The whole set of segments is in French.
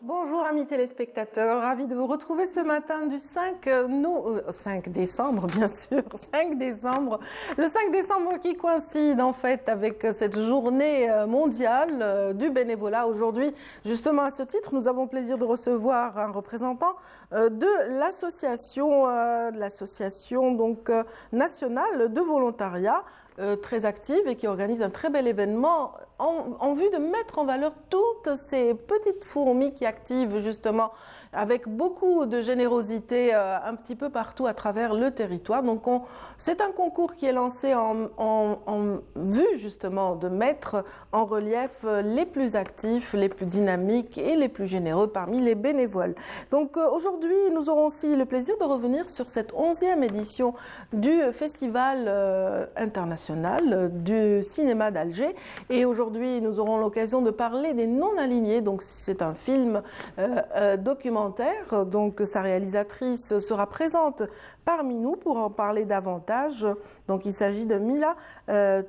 Bonjour amis téléspectateurs, ravi de vous retrouver ce matin du 5 décembre bien sûr, 5 décembre. Le 5 décembre qui coïncide en fait avec cette journée mondiale du bénévolat. Aujourd'hui, justement à ce titre, nous avons le plaisir de recevoir un représentant de l'association donc nationale de volontariat très active et qui organise un très bel événement en vue de mettre en valeur toutes ces petites fourmis qui activent justement avec beaucoup de générosité un petit peu partout à travers le territoire. Donc c'est un concours qui est lancé en vue justement de mettre en relief les plus actifs, les plus dynamiques et les plus généreux parmi les bénévoles. Donc aujourd'hui, nous aurons aussi le plaisir de revenir sur cette 11e édition du Festival international du cinéma d'Alger. Et aujourd'hui, nous aurons l'occasion de parler des non-alignés. Donc c'est un film documentaire. Donc sa réalisatrice sera présente parmi nous pour en parler davantage. Donc il s'agit de Mila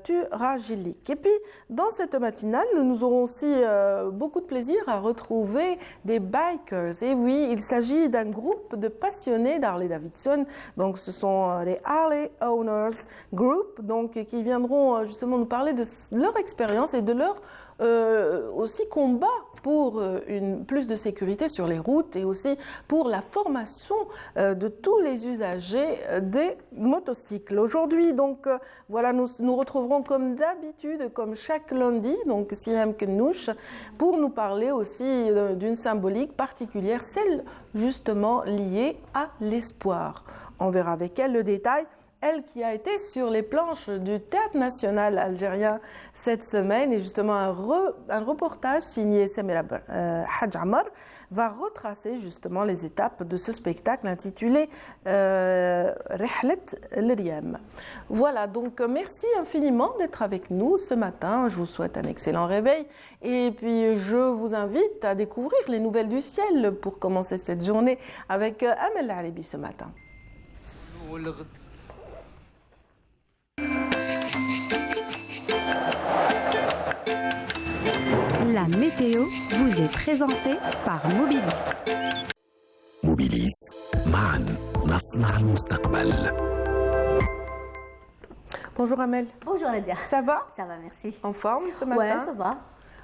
Turajilik. Et puis dans cette matinale, nous aurons aussi beaucoup de plaisir à retrouver des bikers. Et oui, il s'agit d'un groupe de passionnés d'Harley-Davidson. Donc ce sont les Harley Owners Group, donc qui viendront justement nous parler de leur expérience et de leur aussi combat pour plus de sécurité sur les routes et aussi pour la formation de tous les usagers des motocycles. Aujourd'hui, donc, voilà, nous retrouverons comme d'habitude, comme chaque lundi, donc Siham Knouch, pour nous parler aussi d'une symbolique particulière, celle justement liée à l'espoir. On verra avec elle le détail. Elle qui a été sur les planches du Théâtre national algérien cette semaine, et justement un reportage signé Samira Hadj Amar va retracer justement les étapes de ce spectacle intitulé Rihlet L'Riem. Voilà, donc merci infiniment d'être avec nous ce matin. Je vous souhaite un excellent réveil et puis je vous invite à découvrir les nouvelles du ciel pour commencer cette journée avec Amel Alibi ce matin. La météo vous est présentée par Mobilis. Mobilis, معاً نصنع المستقبل. Bonjour Amel. Bonjour Nadia. Ça va? Ça va, merci. En forme ce matin? Ouais, ça va.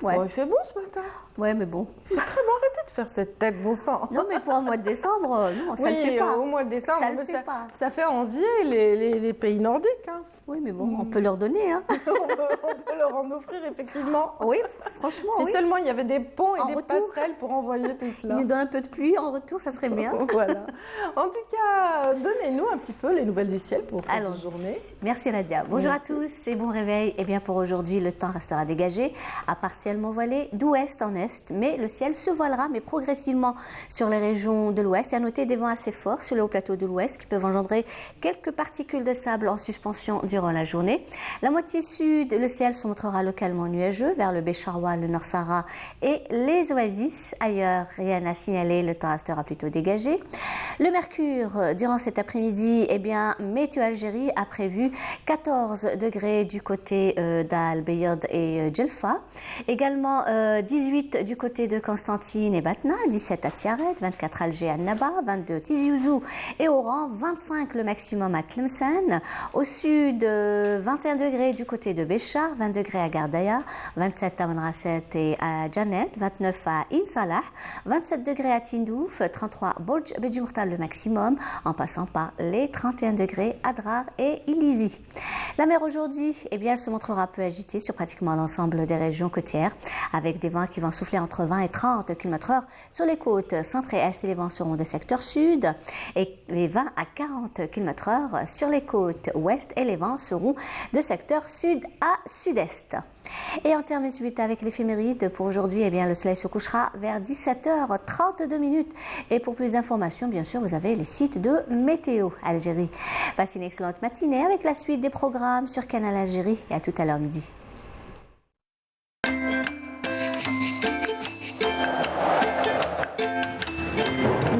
Ouais. Bon, il fait beau ce matin. Ouais, mais bon. Il fait très bon, arrêtez de faire cette tête, bon sang. Non, mais pour un mois de décembre, non, ça oui, le fait pas. Au mois de décembre, ça le fait pas. Ça fait envier les pays nordiques. Hein. Oui, mais bon, on peut leur donner. Hein. on peut leur en offrir, effectivement. Oui, franchement, si oui. seulement il y avait des ponts et en des retour, passerelles pour envoyer tout cela. Ils nous donnent un peu de pluie en retour, ça serait bien. Voilà. En tout cas, donnez-nous un petit peu les nouvelles du ciel pour cette journée. Merci Nadia. Bonjour à tous et bon réveil. Eh bien, pour aujourd'hui, le temps restera dégagé, à partiellement voilé d'ouest en est, mais le ciel se voilera, mais progressivement sur les régions de l'ouest. Et à noter des vents assez forts sur le haut plateau de l'ouest qui peuvent engendrer quelques particules de sable en suspension durant la journée. La moitié sud, le ciel se montrera localement nuageux vers le Bécharwa, le Nord Sahara et les oasis. Ailleurs, rien à signaler, le temps restera plutôt dégagé. Le mercure, durant cet après-midi, eh bien, Météo Algérie a prévu 14 degrés du côté d'Al Bayad et Djelfa. Également 18 du côté de Constantine et Batna, 17 à Tiaret, 24 à Alger à Naba, 22 Tizi Ouzou et Oran, 25 le maximum à Tlemcen. Au sud, 21 degrés du côté de Béchar, 20 degrés à Gardaya, 27 à Manrasset et à Janet, 29 à Insalah, 27 degrés à Tindouf, 33 Borj Bedjimourtal le maximum, en passant par les 31 degrés à Drar et Ilizi. La mer aujourd'hui, eh bien, elle se montrera peu agitée sur pratiquement l'ensemble des régions côtières, avec des vents qui vont souffler entre 20 et 30 km/h sur les côtes centre et est, et les vents seront de secteur sud, et les 20 à 40 km/h sur les côtes ouest, et les vents seront de secteur sud à sud-est. Et en termes suite avec l'éphéméride, pour aujourd'hui, eh bien, le soleil se couchera vers 17h32. Et pour plus d'informations, bien sûr, vous avez les sites de Météo Algérie. Passez une excellente matinée avec la suite des programmes sur Canal Algérie et à tout à l'heure midi.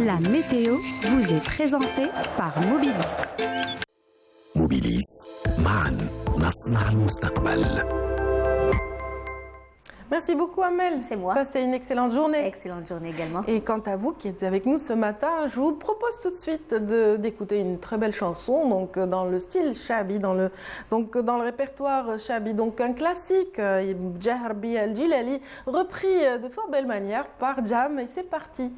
La météo vous est présentée par Mobilis. Mobilis, معاً نصنع المستقبل. Merci beaucoup Amel. C'est moi. Passez une excellente journée. Excellente journée également. Et quant à vous qui êtes avec nous ce matin, je vous propose tout de suite d'écouter une très belle chanson, donc dans le style Shabi, dans le répertoire Shabi, donc un classique, Jah Rabbi El Jilali, repris de fort belle manière par Jam, et c'est parti.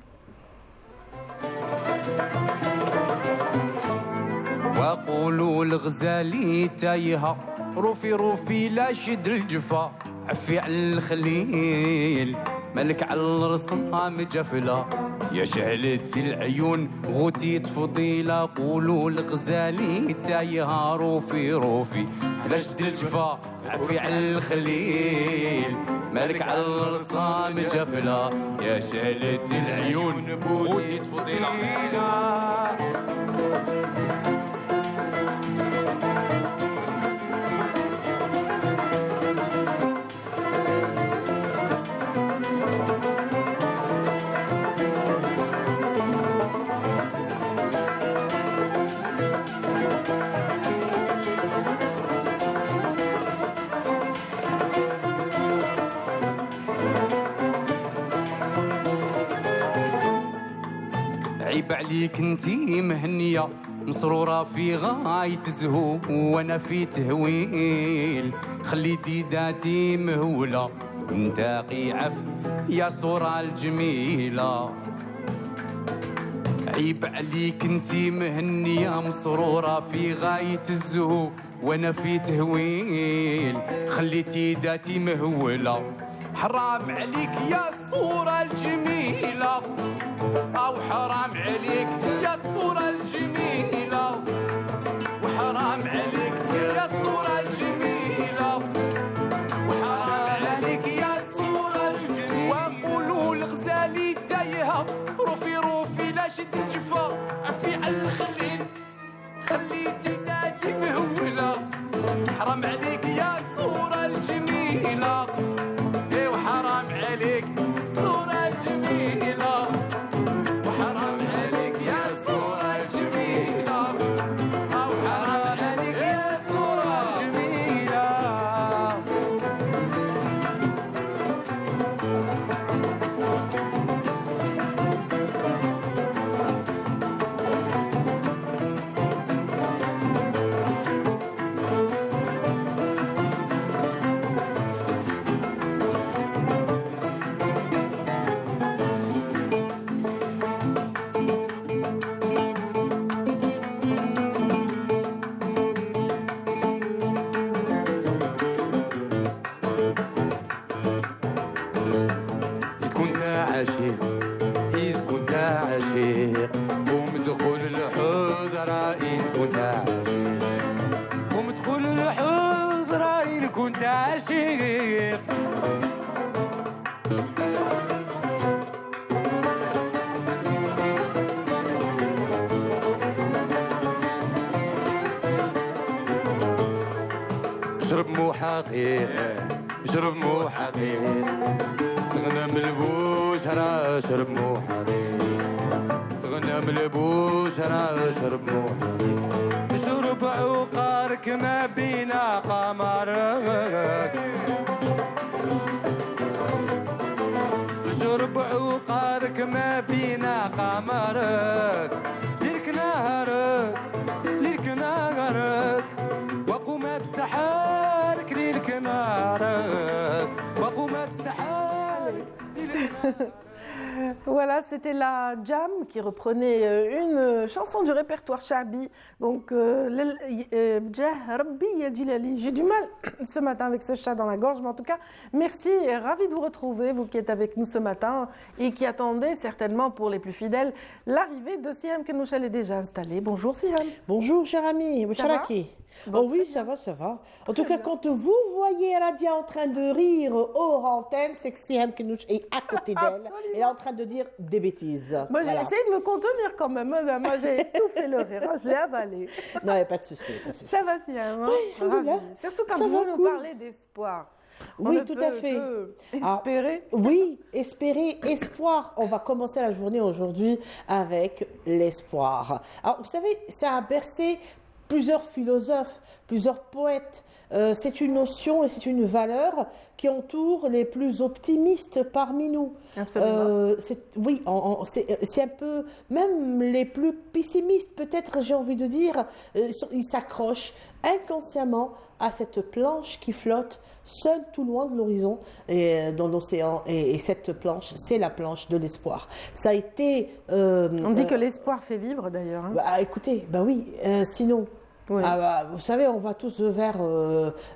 وقولوا الغزالي تايهة روفي روفي لا شد الجفا عفي على الخليل ملك على الرصام جفلة يا شهلة العيون غوتيت فضيلة قولوا الغزالي تايهة روفي روفي لا شد الجفا عفي على الخليل ملك على الرصام جفلة يا شهلة العيون غوتيت فضيلة عيب عليك انتي مهنية مسرورة في غاية الزهو وانا في تهويل خليتي داتي مهولة وانتاقي عف يا صورة الجميلة عيب عليك انتي مهنية مسرورة في غاية الزهو وانا في تهويل خليتي داتي مهولة حرام عليك يا الصورة الجميلة أو حرام عليك يا الصورة الجميلة وحرام عليك يا الصورة الجميلة وحرام عليك يا الصورة الجميلة وقولوا الغزالي تايهة روفي روفي لا شد الجفا عفي على الخليل خليتي ذاتي مهولة حرام عليك يا الصورة الجميلة ايه وحرام عليك الصورة الجميلة وحرام عليك يا الصورة الجميلة أو حرام عليك يا الصورة الجميلة إذ كنت عشيق ومدخل الحضرة إن كنت عشيق ومدخل الحضرة إن كنت عشيق اشرب مو حقيق اشرب مو حقيق غنم البوشرة اشرب مو حقيق غنم البوشرة اشرب مو حقيق اشرب عقارك ما بينا قمرك اشرب عقارك ما بينا قمرك ليك نهرك ليك نهرك وقوم بسحارك ليك نهرك وقوم بسحارك. Voilà, c'était la Jam qui reprenait une chanson du répertoire Shabi. Donc, Jah Rabbi El Jilali. J'ai du mal ce matin avec ce chat dans la gorge, mais en tout cas, merci et ravi de vous retrouver, vous qui êtes avec nous ce matin et qui attendez certainement pour les plus fidèles l'arrivée de Siham Kenouch. Elle est déjà installée. Bonjour Siham. Bonjour cher ami, Charaki. Bon, oh oui, ça va, ça va. En tout cas, quand vous voyez Radia en train de rire hors antenne, c'est que Siham Kenouch est à côté d'elle. Elle est en train de dire des bêtises. Moi, j'ai essayé de me contenir quand même. Moi, j'ai étouffé le rire. Je l'ai avalé. Non, il n'y a pas de souci. Ça va, Siham. Oui, surtout quand vous nous parlez d'espoir. Oui, tout à fait. Espérer. Oui, espérer, espoir. On va commencer la journée aujourd'hui avec l'espoir. Alors, vous savez, ça a bercé plusieurs philosophes, plusieurs poètes. C'est une notion et c'est une valeur qui entoure les plus optimistes parmi nous. Absolument. Oui, c'est un peu, même les plus pessimistes, peut-être, j'ai envie de dire, ils s'accrochent inconsciemment à cette planche qui flotte seule tout loin de l'horizon et dans l'océan. Et cette planche, c'est la planche de l'espoir. Ça a été... On dit que l'espoir fait vivre, d'ailleurs. Hein. Bah, écoutez, bah oui, sinon... Oui. Vous savez, on va tous vers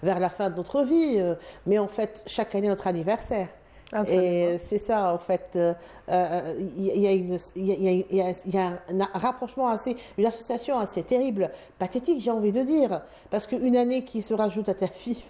la fin de notre vie, mais en fait, chaque année, notre anniversaire. Absolument. Et c'est ça, en fait, il y a un rapprochement une association assez terrible, pathétique, j'ai envie de dire, parce qu'une année qui se rajoute à ta vie,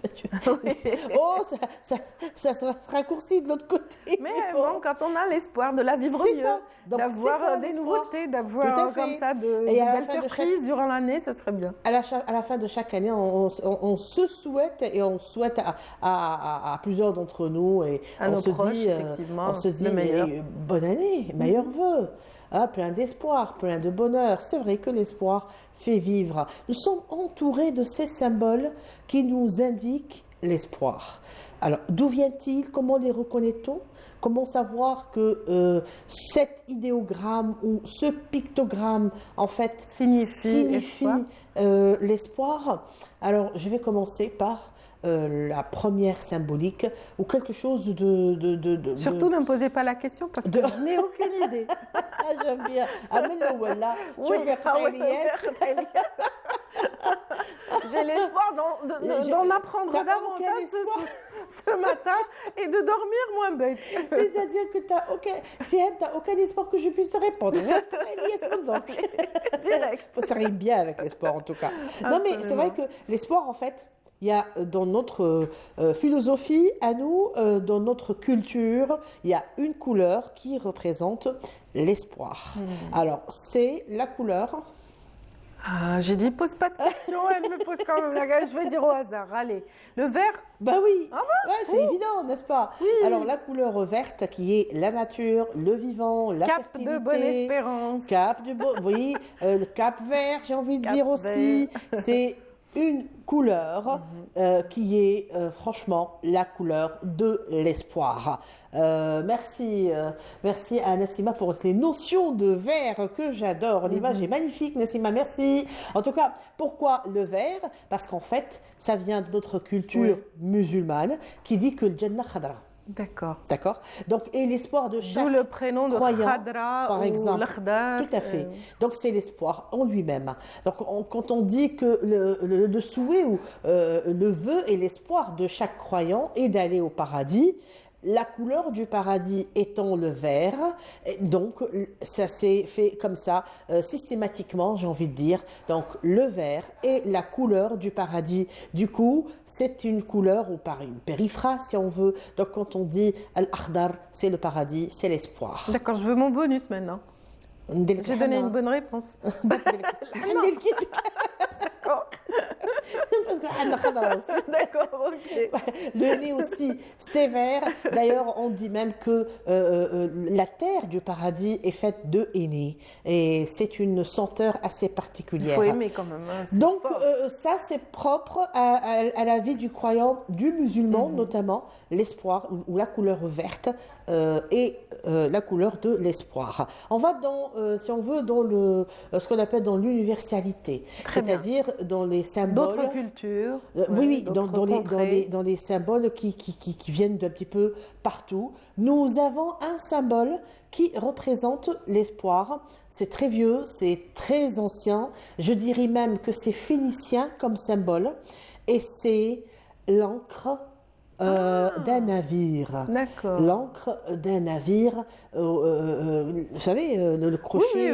ça se raccourcit de l'autre côté. Mais bon, quand on a l'espoir de la vivre C'est mieux, ça. Donc, d'avoir c'est ça, des l'espoir. nouveautés, Tout d'avoir à fait. comme ça de Et à la belles fin de surprises durant l'année, ce serait bien. À la fin de chaque année, on se souhaite et on souhaite à plusieurs d'entre nous et À on nos se proches, dit, effectivement, on se dit le meilleur. bonne année, meilleurs vœux, plein d'espoir, plein de bonheur. C'est vrai que l'espoir fait vivre. Nous sommes entourés de ces symboles qui nous indiquent l'espoir. Alors, d'où vient-il? Comment les reconnaît-on? Comment savoir que cet idéogramme ou ce pictogramme, en fait, signifie l'espoir? Alors, je vais commencer par la première symbolique ou quelque chose Surtout ne me posez pas la question parce que je n'ai aucune idée. J'aime bien. Voilà. Oui, j'ai l'espoir d'en apprendre T'as davantage aucun espoir. ce matin et de dormir moins bête. C'est-à-dire que tu n'as aucun espoir que je puisse te répondre. Direct. Ça rime bien avec l'espoir en tout cas. Non mais c'est vrai que l'espoir en fait, il y a dans notre philosophie à nous, dans notre culture, il y a une couleur qui représente l'espoir. Alors c'est la couleur... Ah, j'ai dit pose pas de questions, elle me pose quand même la question. Je vais dire au hasard. Allez, le vert. Bah oui, Ah bon? ouais, c'est évident, n'est-ce pas? Oui. Alors la couleur verte qui est la nature, le vivant, la Cap fertilité. de bonne espérance. Cap de bon, oui, le cap vert, j'ai envie de Cap dire aussi. vert. C'est une couleur qui est franchement la couleur de l'espoir. Merci à Nassima pour les notions de vert que j'adore. L'image est magnifique, Nassima, merci. En tout cas, pourquoi le vert? Parce qu'en fait, ça vient de notre culture musulmane qui dit que le Jannah khadra. D'accord. D'accord. Donc, et l'espoir de chaque D'où le prénom de croyant, Khadra par ou exemple. l'Akhdar. Tout à fait. Donc, c'est l'espoir en lui-même. Donc, quand on dit que le souhait ou le vœu et l'espoir de chaque croyant est d'aller au paradis, la couleur du paradis étant le vert, donc ça s'est fait comme ça systématiquement, j'ai envie de dire. Donc le vert est la couleur du paradis. Du coup, c'est une couleur ou par une périphrase si on veut. Donc quand on dit al-akhdar, c'est le paradis, c'est l'espoir. D'accord, je veux mon bonus maintenant. J'ai donné une bonne réponse. D'accord. Parce que Hanna Khadra aussi. D'accord, ok. Le nez aussi, c'est vert. D'ailleurs, on dit même que la terre du paradis est faite de henné. Et c'est une senteur assez particulière. Il faut aimer quand même. Hein, donc, ça, c'est propre à la vie du croyant, du musulman notamment, l'espoir ou la couleur verte et la couleur de l'espoir. On va si on veut, dans ce qu'on appelle dans l'universalité, c'est-à-dire dans les symboles. D'autres cultures. Oui, d'autres dans les symboles qui viennent d'un petit peu partout. Nous avons un symbole qui représente l'espoir. C'est très vieux, c'est très ancien. Je dirais même que c'est phénicien comme symbole. Et c'est l'encre d'un navire. D'accord. L'encre d'un navire, vous savez, le crochet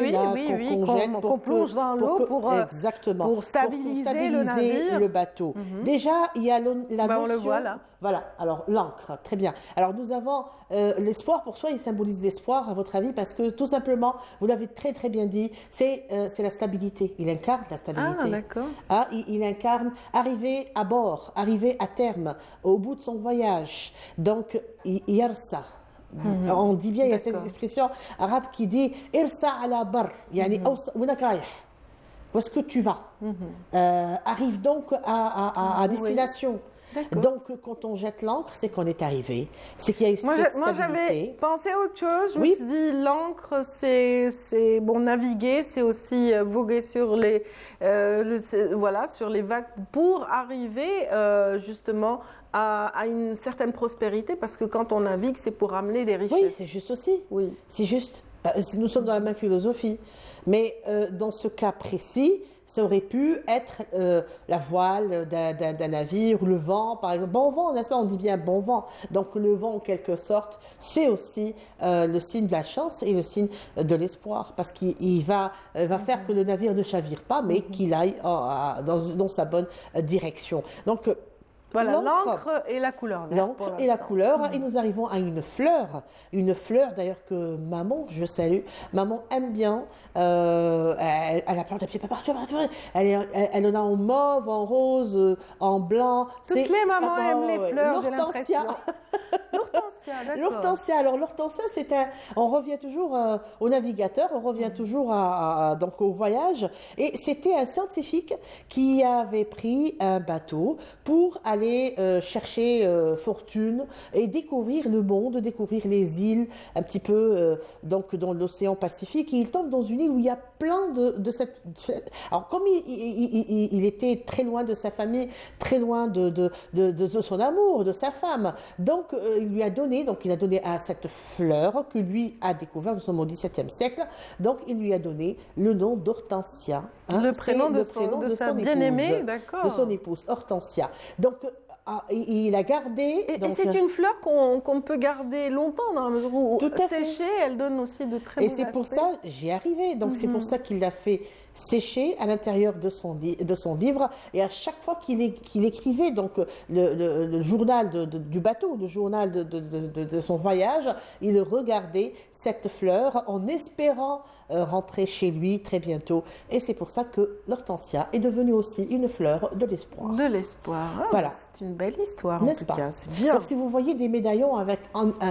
qu'on plonge dans l'eau exactement, pour stabiliser le navire. le bateau. Déjà, il y a la notion... On le voit là. Voilà, alors l'encre, très bien. Alors nous avons l'espoir, pour soi, il symbolise l'espoir, à votre avis, parce que tout simplement, vous l'avez très très bien dit, c'est la stabilité. Il incarne la stabilité. Ah, d'accord. Ah, il incarne arriver à bord, arriver à terme, au bout de son voyage. Donc, yarsa. On dit bien, il y a cette expression arabe qui dit irsa ala bar, yani winak raih. où est-ce que tu vas. Arrive donc à destination. D'accord. Donc, quand on jette l'ancre, c'est qu'on est arrivé. C'est qu'il y a eu cette Moi, j'avais stabilité. pensé à autre chose. Je Oui. me suis dit, l'ancre, c'est bon, naviguer, c'est aussi voguer sur sur les vagues pour arriver justement à une certaine prospérité, parce que quand on navigue, c'est pour amener des richesses. Oui, c'est juste aussi. Oui. C'est juste. Nous sommes dans la même philosophie. Mais dans ce cas précis, ça aurait pu être la voile d'un navire ou le vent, par exemple. Bon vent, n'est-ce pas? On dit bien bon vent. Donc le vent, en quelque sorte, c'est aussi le signe de la chance et le signe de l'espoir, parce qu'il va faire que le navire ne chavire pas, mais qu'il aille dans sa bonne direction. Donc Voilà, l'encre et la couleur verte. L'encre et la couleur, et nous arrivons à une fleur d'ailleurs que maman, je salue, maman aime bien, elle la plante un petit peu partout, elle en a en mauve, en rose, en blanc. Toutes les mamans aiment les fleurs, j'ai l'hortensia. l'impression. L'hortensia, d'accord. L'hortensia, alors l'hortensia, on revient toujours au navigateur, on revient toujours donc au voyage, et c'était un scientifique qui avait pris un bateau pour aller chercher fortune et découvrir le monde, découvrir les îles un petit peu donc dans l'océan Pacifique, et il tombe dans une île où il y a plein de cette... Alors comme il était très loin de sa famille, très loin de son amour, de sa femme, donc il a donné à cette fleur que lui a découvert, nous sommes au XVIIe siècle, donc il lui a donné le nom d'Hortensia. Le prénom de sa bien-aimée, épouse, d'accord. de son épouse, Hortensia. Donc il a gardé... Et donc, c'est une fleur qu'on peut garder longtemps, dans la mesure où Tout à fait. séchée, elle donne aussi de très Et beaux c'est pour aspects. ça, j'y arrivais. Donc c'est pour ça qu'il l'a fait sécher à l'intérieur de son livre. Et à chaque fois qu'il écrivait donc le journal du bateau, le journal de son voyage, il regardait cette fleur en espérant rentrer chez lui très bientôt. Et c'est pour ça que l'hortensia est devenue aussi une fleur de l'espoir. De l'espoir. Ah, Voilà. C'est une belle histoire, en N'est-ce tout pas? cas. C'est bien. Donc si vous voyez des médaillons avec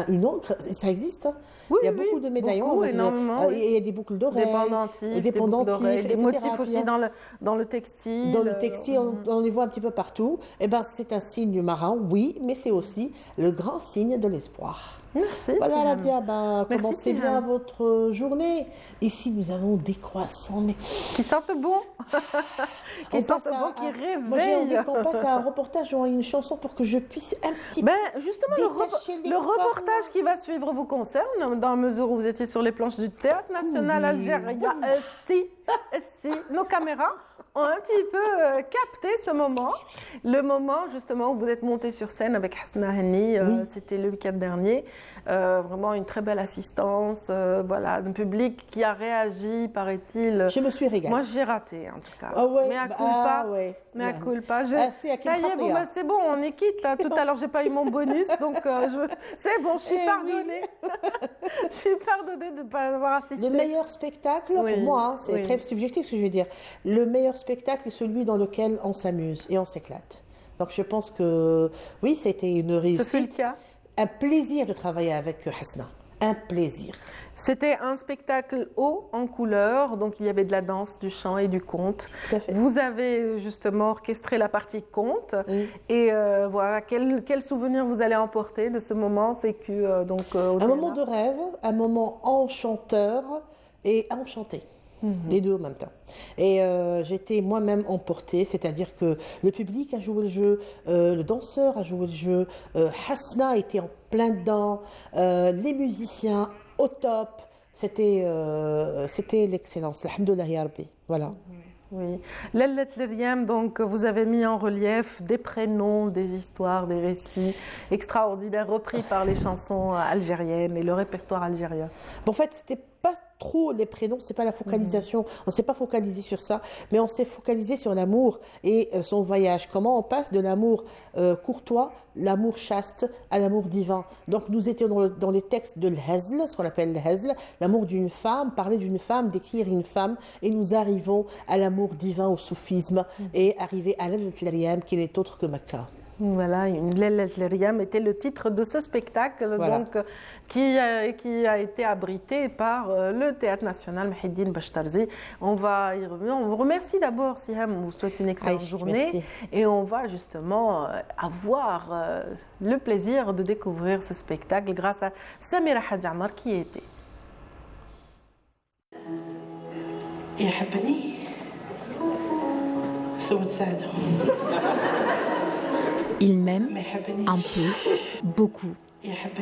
une encre, ça existe. Hein. Oui, il y a oui, beaucoup de médaillons. beaucoup, avec énormément, oui. et il y a des boucles d'oreilles. Des pendentifs, des boucles d'oreilles, des etc. motifs aussi dans le textile. Dans le textile, on les voit un petit peu partout. Eh ben, c'est un signe marin, oui, mais c'est aussi le grand signe de l'espoir. Merci. Voilà, Siham. Nadia, Merci, commencez bien Siham. votre journée. Ici, nous avons des croissants, mais Qui sentent bon. Qui on sentent passe bon, qui moi, j'ai envie réveillent. qu'on passe à un reportage ou à une chanson pour que je puisse un petit peu... Ben, justement, Détacher les le parents. reportage qui va suivre vous concerne, dans la mesure où vous étiez sur les planches du Théâtre National algérien. Si, nos caméras ont un petit peu capté ce moment. Le moment, justement, où vous êtes monté sur scène avec Hasna Henni, c'était le week-end dernier. Vraiment une très belle assistance, voilà, un public qui a réagi, paraît-il. Je me suis régalée. Moi, j'ai raté, en tout cas. Ah ouais, Mais à culpa. ouais. Mais à culpa. C'est à Ça y est, bon, bah, c'est bon, on est quitte là. Tout à l'heure, j'ai pas eu mon bonus, donc c'est bon, je suis Eh pardonnée. Je suis pardonnée de ne pas avoir assisté. Le meilleur spectacle, Oui, pour moi, hein, c'est oui. très subjectif ce que je veux dire. Le meilleur spectacle est celui dans lequel on s'amuse et on s'éclate. Donc je pense que oui, c'était une Ce réussite. Fultia. Un plaisir de travailler avec Hasna. Un plaisir. C'était un spectacle haut en couleurs, donc il y avait de la danse, du chant et du conte. Tout à fait. Vous avez justement orchestré la partie conte. Oui. Et voilà, quel souvenir vous allez emporter de ce moment vécu au Un moment théâtre? de rêve, un moment enchanteur et enchanté. Les deux en même temps. Et j'étais moi-même emportée, c'est-à-dire que le public a joué le jeu, le danseur a joué le jeu, Hasna était en plein dedans, les musiciens au top. C'était l'excellence. Alhamdoulilah ya Rabbi. Voilà. Oui. Lellet Leriam, donc vous avez mis en relief des prénoms, des histoires, des récits extraordinaires repris par les chansons algériennes et le répertoire algérien. Bon, en fait, c'était pas trop les prénoms, c'est pas la focalisation. On s'est pas focalisé sur ça, mais on s'est focalisé sur l'amour et son voyage. Comment on passe de l'amour courtois, l'amour chaste, à l'amour divin. Donc nous étions dans les textes de l'hazl, ce qu'on appelle l'hazl, l'amour d'une femme, parler d'une femme, décrire une femme, et nous arrivons à l'amour divin, au soufisme, et arriver à l'Al-Flariam, qui n'est autre que Makkah. Voilà, une Lailat Lariam était le titre de ce spectacle donc, qui a été abrité par le Théâtre National Mouhiddine Bachtarzi. On va y revenir. On vous remercie d'abord, Siham, on vous souhaite une excellente journée. Merci. Et on va justement avoir le plaisir de découvrir ce spectacle grâce à Samira Hadjamar qui y était. Il m'aime un peu, beaucoup,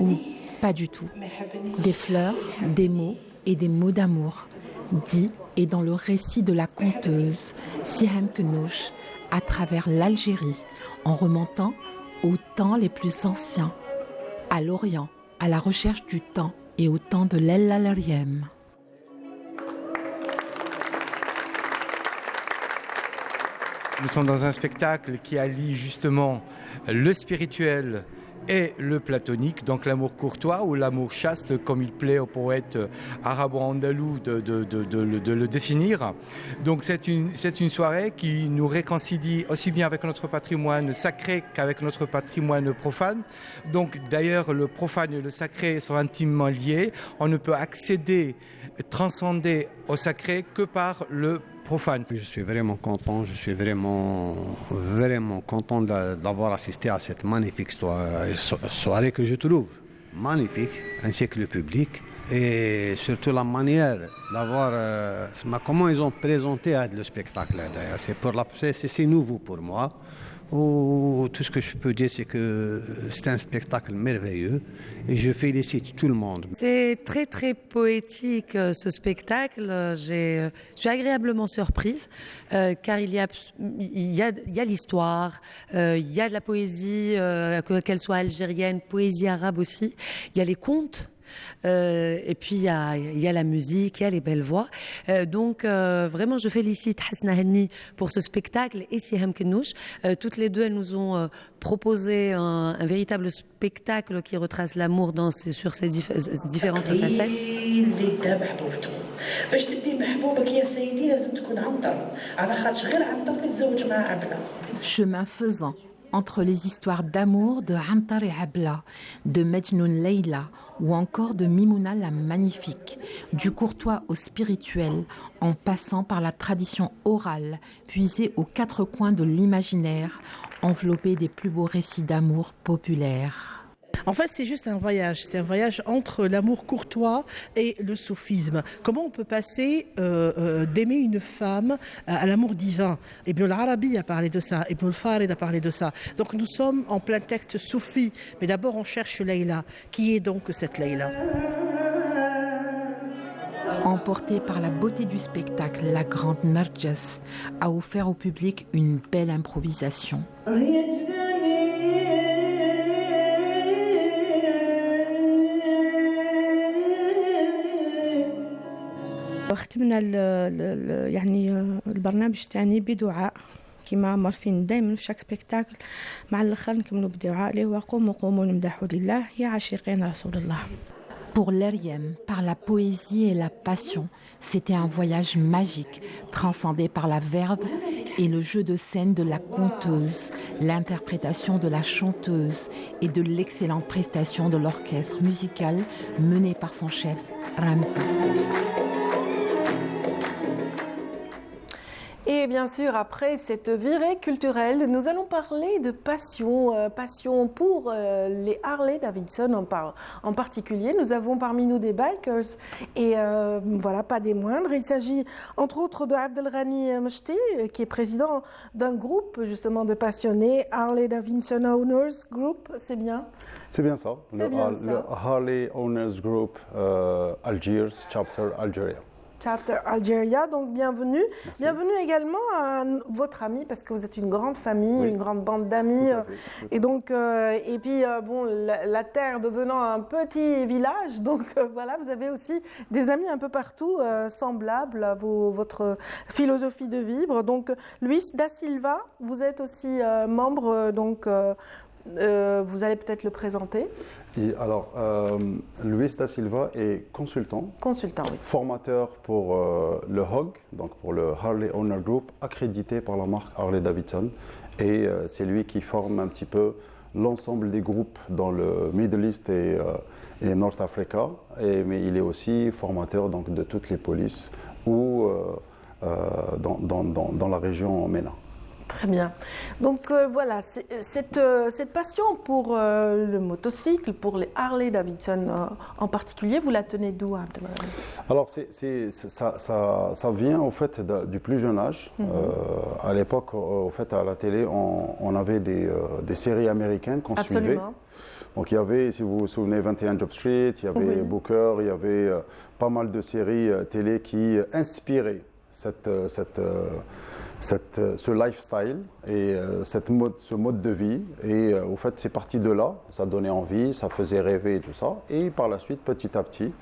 ou pas du tout. Des fleurs, des mots et des mots d'amour, dits et dans le récit de la conteuse Siham Kenouch à travers l'Algérie, en remontant aux temps les plus anciens, à l'Orient, à la recherche du temps et au temps de Lailat Lariam. Nous sommes dans un spectacle qui allie justement le spirituel et le platonique, donc l'amour courtois ou l'amour chaste, comme il plaît au poète arabo-andalou de le définir. Donc c'est une soirée qui nous réconcilie aussi bien avec notre patrimoine sacré qu'avec notre patrimoine profane. Donc d'ailleurs le profane et le sacré sont intimement liés. On ne peut accéder, transcender au sacré que par le profane. Je suis vraiment content, vraiment content d'avoir assisté à cette magnifique soirée que je trouve magnifique, ainsi que le public et surtout la manière d'avoir, comment ils ont présenté le spectacle. C'est nouveau pour moi. Tout ce que je peux dire, c'est que c'est un spectacle merveilleux et je félicite tout le monde. C'est très très poétique ce spectacle. Je suis agréablement surprise car il y a l'histoire, il y a de la poésie, qu'elle soit algérienne, poésie arabe aussi. Il y a les contes. Et puis il y a la musique, il y a les belles voix. Donc vraiment je félicite Hasna Henni pour ce spectacle et Siham Kenouch. Toutes les deux elles nous ont proposé un véritable spectacle qui retrace l'amour sur ses différentes facettes. Chemin faisant entre les histoires d'amour de Antar et Abla, de Mejnoun Leila ou encore de Mimouna la Magnifique, du courtois au spirituel, en passant par la tradition orale, puisée aux quatre coins de l'imaginaire, enveloppée des plus beaux récits d'amour populaires. En fait, c'est juste un voyage. C'est un voyage entre l'amour courtois et le soufisme. Comment on peut passer d'aimer une femme à l'amour divin? Ibn al-Arabi a parlé de ça, Ibn al-Farid a parlé de ça. Donc nous sommes en plein texte soufi. Mais d'abord, on cherche Leïla. Qui est donc cette Leïla? Emportée par la beauté du spectacle, la grande Narjas a offert au public une belle improvisation. ختمنا يعني البرنامج تاعي بدعاء كما معروفين دائما في شاك سبيكتاكل مع الاخر نكملوا بدعاء اللي هو قوموا نمدحوا لله يا عاشقين رسول الله. Pour Lariam, par la poésie et la passion, c'était un voyage magique, transcendé par la verve et le jeu de scène de la conteuse, l'interprétation de la chanteuse et de l'excellente prestation de l'orchestre musical mené par son chef, Ramzi. Et bien sûr, après cette virée culturelle, nous allons parler de passion pour les Harley Davidson en particulier. Nous avons parmi nous des bikers et voilà, pas des moindres. Il s'agit entre autres de Abdelghani Mechti, qui est président d'un groupe justement de passionnés, Harley Davidson Owners Group, c'est bien? C'est bien ça, le Harley Owners Group Algiers, Chapter Algeria. Chapter Algeria, donc bienvenue. Merci. Bienvenue également à votre ami, parce que vous êtes une grande famille, oui. Une grande bande d'amis. Et donc, et puis, bon, la terre devenant un petit village, donc voilà, vous avez aussi des amis un peu partout, semblables à votre philosophie de vivre. Donc, Luis da Silva, vous êtes aussi membre, donc, Vous allez peut-être le présenter. Et alors, Luis da Silva est consultant. Consultant, oui. Formateur pour le HOG, donc pour le Harley Owner Group, accrédité par la marque Harley Davidson. Et c'est lui qui forme un petit peu l'ensemble des groupes dans le Middle East et North Africa. Mais il est aussi formateur donc, de toutes les polices ou dans la région MENA. Très bien. Donc voilà, cette passion pour le motocycle, pour les Harley Davidson en particulier, vous la tenez d'où, Abdelrahman? Alors ça vient au fait du plus jeune âge. À l'époque, au fait, à la télé, on avait des séries américaines qu'on suivait. Donc il y avait, si vous vous souvenez, 21 Jump Street, il y avait Booker, il y avait pas mal de séries télé qui inspiraient ce lifestyle et ce mode de vie. Et au fait, c'est parti de là, ça donnait envie, ça faisait rêver et tout ça. Et par la suite, petit à petit,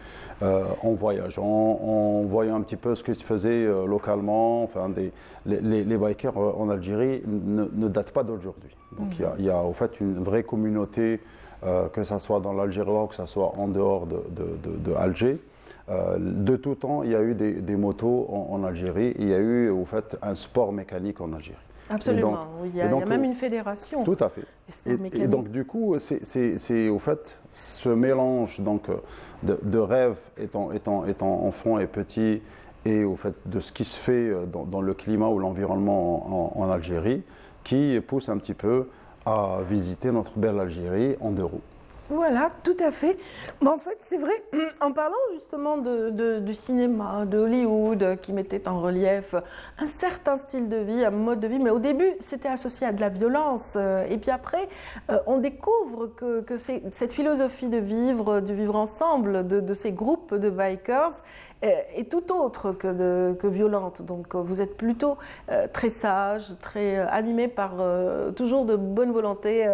en voyageant, en voyant un petit peu ce qui se faisait localement, enfin, les bikers en Algérie ne datent pas d'aujourd'hui. Donc il y a au fait une vraie communauté, que ce soit dans l'Algérie ou que ce soit en dehors de Alger. De tout temps, il y a eu des motos en Algérie. Il y a eu, au fait, un sport mécanique en Algérie. Absolument. Il y a même une fédération. Tout à fait. Et donc, du coup, c'est au fait ce mélange donc, de rêve étant enfant et petit et au fait de ce qui se fait dans le climat ou l'environnement en Algérie qui pousse un petit peu à visiter notre belle Algérie en 2 roues. Voilà, tout à fait. En fait, c'est vrai, en parlant justement du cinéma, de Hollywood, qui mettait en relief un certain style de vie, un mode de vie, mais au début, c'était associé à de la violence. Et puis après, on découvre que cette philosophie de vivre ensemble, de ces groupes de bikers, est tout autre que violente. Donc vous êtes plutôt très sage, très animé par toujours de bonne volonté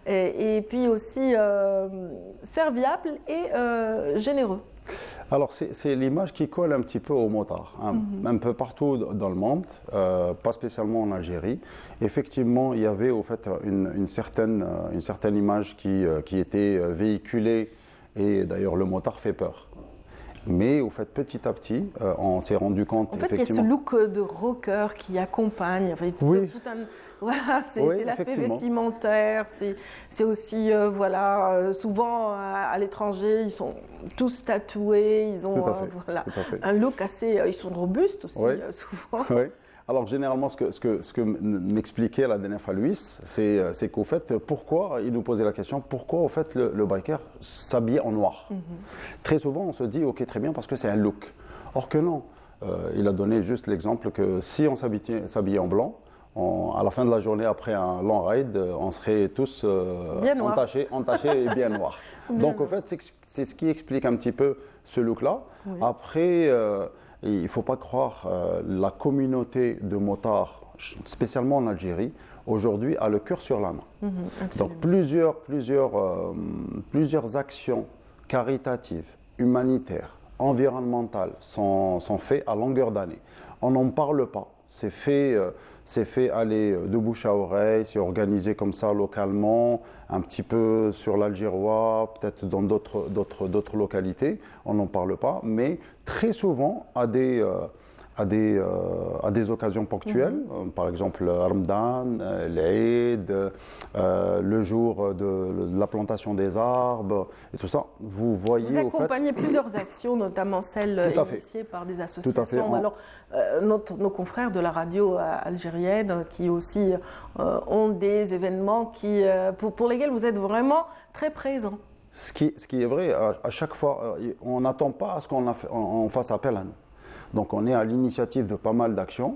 et puis aussi serviable et généreux. Alors c'est l'image qui colle un petit peu au motard, un peu partout dans le monde, pas spécialement en Algérie. Effectivement, il y avait au fait une certaine image qui était véhiculée et d'ailleurs le motard fait peur. Mais au fait, petit à petit, on s'est rendu compte. En fait, il y a ce look de rocker qui accompagne. En fait, oui. Voilà, c'est l'aspect vestimentaire. C'est aussi, souvent à l'étranger, ils sont tous tatoués. Ils ont un look assez. Ils sont robustes aussi, souvent. Oui. Alors généralement, ce que m'expliquait la dernière fois Luis, c'est qu'au fait, pourquoi, il nous posait la question, pourquoi au fait le biker s'habille en noir. Très souvent, on se dit, ok, très bien, parce que c'est un look. Or que non. Il a donné juste l'exemple que si on s'habillait en blanc, à la fin de la journée, après un long ride, on serait tous entachés et bien noirs. Donc au fait, c'est ce qui explique un petit peu ce look-là. Oui. Après... il ne faut pas croire, la communauté de motards, spécialement en Algérie, aujourd'hui a le cœur sur la main. Donc plusieurs actions caritatives, humanitaires, environnementales sont faites à longueur d'année. On n'en parle pas. C'est fait aller de bouche à oreille, c'est organisé comme ça localement, un petit peu sur l'Algérois, peut-être dans d'autres localités, on n'en parle pas, mais très souvent à des occasions ponctuelles, par exemple Ramadan, l'Eid, le jour de la plantation des arbres et tout ça. Vous accompagnez plusieurs actions, notamment celles initiées par des associations. Tout à fait. Alors, nos confrères de la radio algérienne qui aussi ont des événements pour lesquels vous êtes vraiment très présents. Ce qui est vrai, à chaque fois, on n'attend pas à ce qu'on fasse appel à nous. Donc on est à l'initiative de pas mal d'actions.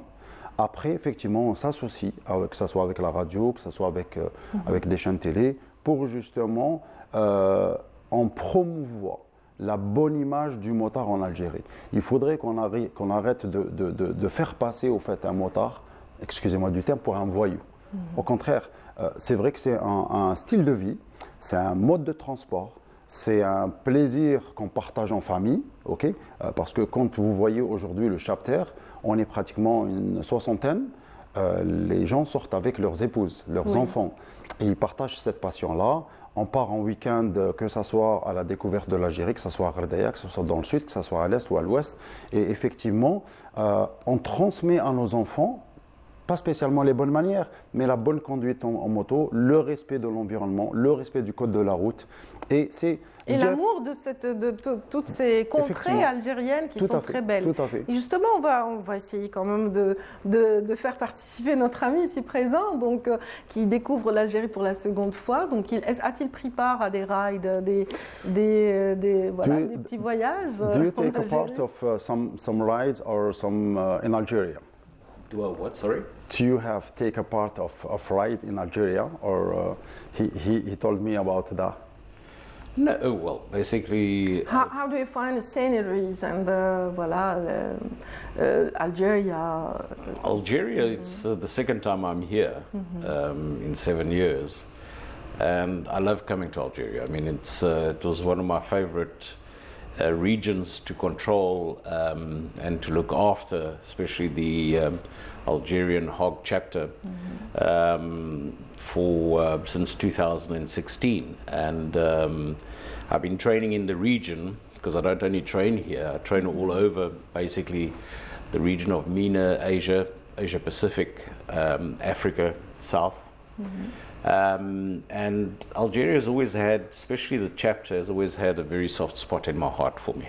Après, effectivement, on s'associe, que ce soit avec la radio, que ce soit avec des chaînes télé, pour justement en promouvoir la bonne image du motard en Algérie. Il faudrait qu'on arrête de faire passer au fait un motard, excusez-moi du terme, pour un voyou. Au contraire, c'est vrai que c'est un style de vie, c'est un mode de transport. C'est un plaisir qu'on partage en famille, parce que quand vous voyez aujourd'hui le chapter, on est pratiquement une soixantaine. les gens sortent avec leurs épouses, leurs enfants, et ils partagent cette passion-là. On part en week-end, que ce soit à la découverte de l'Algérie, que ce soit à Ghardaïa, que ce soit dans le sud, que ce soit à l'est ou à l'ouest. Et effectivement, on transmet à nos enfants, pas spécialement les bonnes manières, mais la bonne conduite en moto, le respect de l'environnement, le respect du code de la route. Et l'amour de toutes ces contrées algériennes qui sont très belles. Tout à fait. Et justement, on va essayer quand même de faire participer notre ami ici présent, donc, qui découvre l'Algérie pour la seconde fois. Donc, a-t-il pris part à des rides, des petits voyages Do you take a part of some rides or some in Algeria? Do I what? Sorry. Do you have take a part of ride in Algeria, or he told me about that? No, well, basically. How do you find the sceneries and Algeria? Algeria, it's the second time I'm here in 7 years, and I love coming to Algeria. I mean, it was one of my favorite regions to control and to look after, especially the Algerian Hog chapter since 2016. And I've been training in the region, because I don't only train here, I train all over basically the region of MENA, Asia Pacific, Africa, South. And Algeria has always had, especially the chapter, has always had a very soft spot in my heart for me.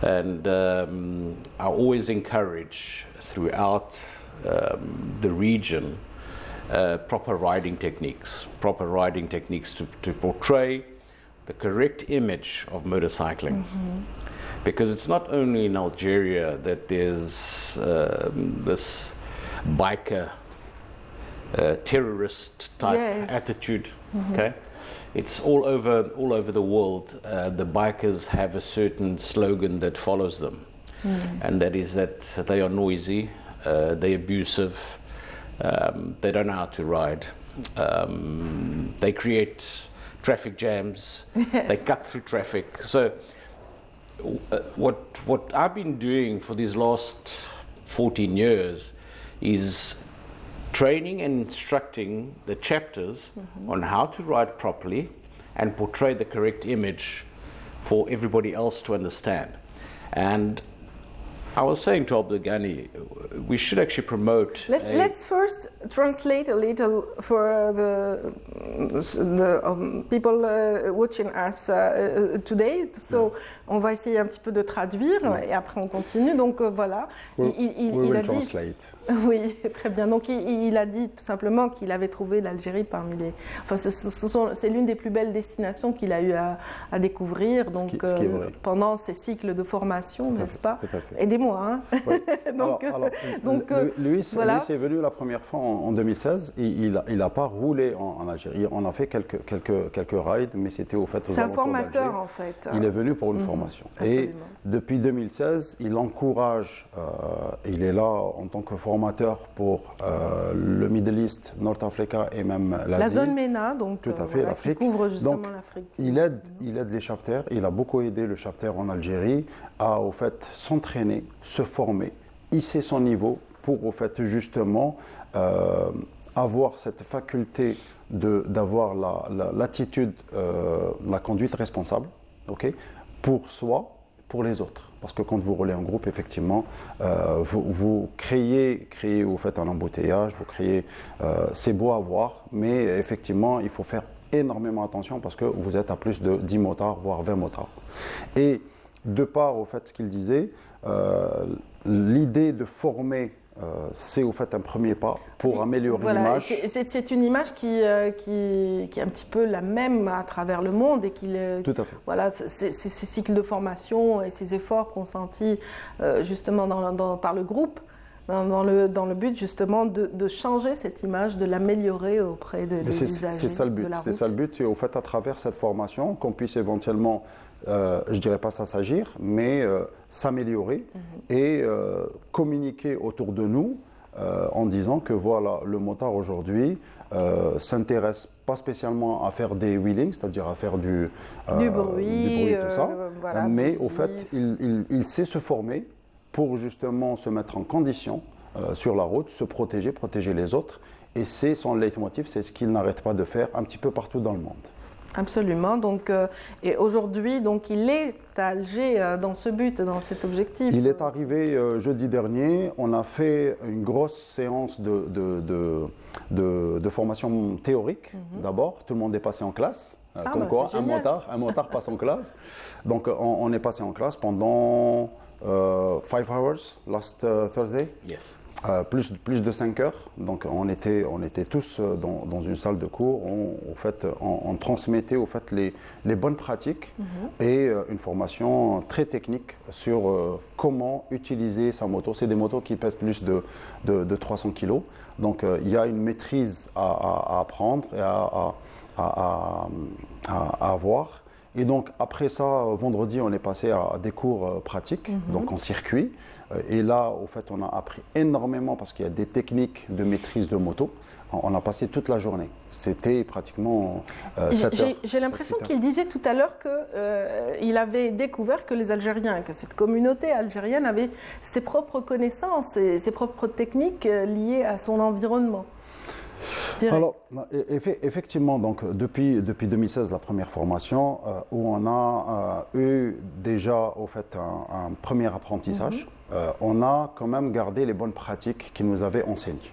And I always encourage throughout the region proper riding techniques to portray the correct image of motorcycling. Because it's not only in Algeria that there's this biker terrorist type attitude. Okay, it's all over the world. The bikers have a certain slogan that follows them, and that is that they are noisy, they're abusive, they don't know how to ride, they create traffic jams, they cut through traffic. So what I've been doing for these last 14 years is training and instructing the chapters on how to ride properly and portray the correct image for everybody else to understand. And I was saying to Abdelghani, we should actually promote. Let's first translate a little for the people watching us today. So, on va essayer un petit peu de traduire et après on continue. Donc voilà. Il a dit. Oui, très bien. Donc il a dit tout simplement qu'il avait trouvé l'Algérie parmi les. Enfin, c'est l'une des plus belles destinations qu'il a eu à découvrir. Donc pendant ces cycles de formation, n'est-ce pas? Aidez-moi. Hein. Oui. Lui est venu la première fois en 2016. Il n'a pas roulé en Algérie. On a fait quelques rides, mais c'était au fait aux alentours d'Alger. C'est un formateur en fait. Il est venu pour une formation. Absolument. Et depuis 2016, il encourage, il est là en tant que formateur pour le Middle East, North Africa et même l'Asie. La zone MENA, donc tout à fait, l'Afrique. Qui couvre justement donc, l'Afrique. Il aide les chapters, il a beaucoup aidé le chapter en Algérie à au fait s'entraîner, se former, hisser son niveau pour au fait justement avoir cette faculté d'avoir l'attitude, la conduite responsable, ok, pour soi, pour les autres. Parce que quand vous roulez en groupe, effectivement, vous créez au fait un embouteillage, vous créez, c'est beau à voir, mais effectivement, il faut faire énormément attention parce que vous êtes à plus de 10 motards, voire 20 motards. Et de part au fait ce qu'il disait, l'idée de former, c'est au fait un premier pas pour améliorer l'image. C'est une image qui est un petit peu la même à travers le monde et tout à fait. Voilà, ces cycles de formation et ces efforts consentis justement par le groupe. Dans le but justement de changer cette image, de l'améliorer auprès des usagers. C'est ça le but. C'est ça le but. C'est au fait à travers cette formation qu'on puisse éventuellement, je dirais pas s'agir, mais s'améliorer et communiquer autour de nous en disant que voilà, le motard aujourd'hui s'intéresse pas spécialement à faire des wheelings, c'est-à-dire à faire du bruit tout ça, mais au fait il sait se former pour justement se mettre en condition sur la route, se protéger, protéger les autres. Et c'est son leitmotiv, c'est ce qu'il n'arrête pas de faire un petit peu partout dans le monde. Absolument. Donc, et aujourd'hui, donc, il est à Alger dans ce but, dans cet objectif. Il est arrivé jeudi dernier. On a fait une grosse séance de formation théorique. D'abord, tout le monde est passé en classe. Comme quoi, un motard passe en classe. Donc, on est passé en classe pendant 5 hours last Thursday. Yes. Plus de 5 heures, donc on était tous dans une salle de cours, on transmettait au fait les bonnes pratiques et une formation très technique sur comment utiliser sa moto. C'est des motos qui pèsent plus de 300 kg, donc il y a une maîtrise à apprendre et à avoir. Et donc après ça, vendredi, on est passé à des cours pratiques, donc en circuit. Et là, au fait, on a appris énormément parce qu'il y a des techniques de maîtrise de moto. On a passé toute la journée. C'était pratiquement 7 heures. J'ai l'impression qu'il disait tout à l'heure qu'il avait découvert que les Algériens, que cette communauté algérienne avait ses propres connaissances et ses propres techniques liées à son environnement. Alors, effectivement, donc, depuis 2016, la première formation, où on a eu déjà au fait, un premier apprentissage, on a quand même gardé les bonnes pratiques qu'ils nous avaient enseignées,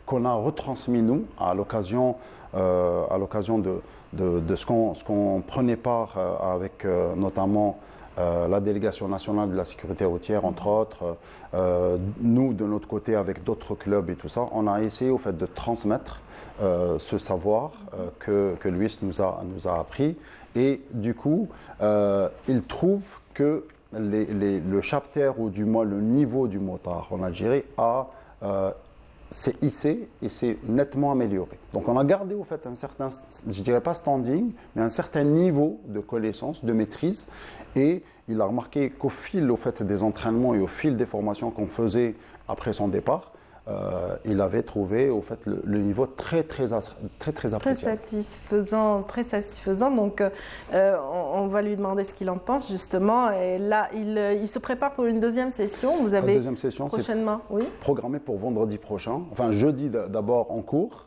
qu'on a retransmis nous à l'occasion de ce qu'on prenait part avec notamment la délégation nationale de la sécurité routière, entre autres, nous de notre côté avec d'autres clubs et tout ça, on a essayé au fait de transmettre ce savoir que l'UIS nous a appris, et du coup il trouve que le chapter ou du moins le niveau du motard en Algérie s'est hissé et s'est nettement amélioré. Donc on a gardé au fait un certain, je dirais pas standing, mais un certain niveau de connaissance, de maîtrise, et il a remarqué qu'au fil au fait des entraînements et au fil des formations qu'on faisait après son départ, il avait trouvé au fait le niveau très appréciable. Très satisfaisant. Donc on va lui demander ce qu'il en pense justement. Et là, il se prépare pour une deuxième session. Vous avez la deuxième session, prochainement, oui, programmée pour vendredi prochain. Enfin jeudi d'abord en cours.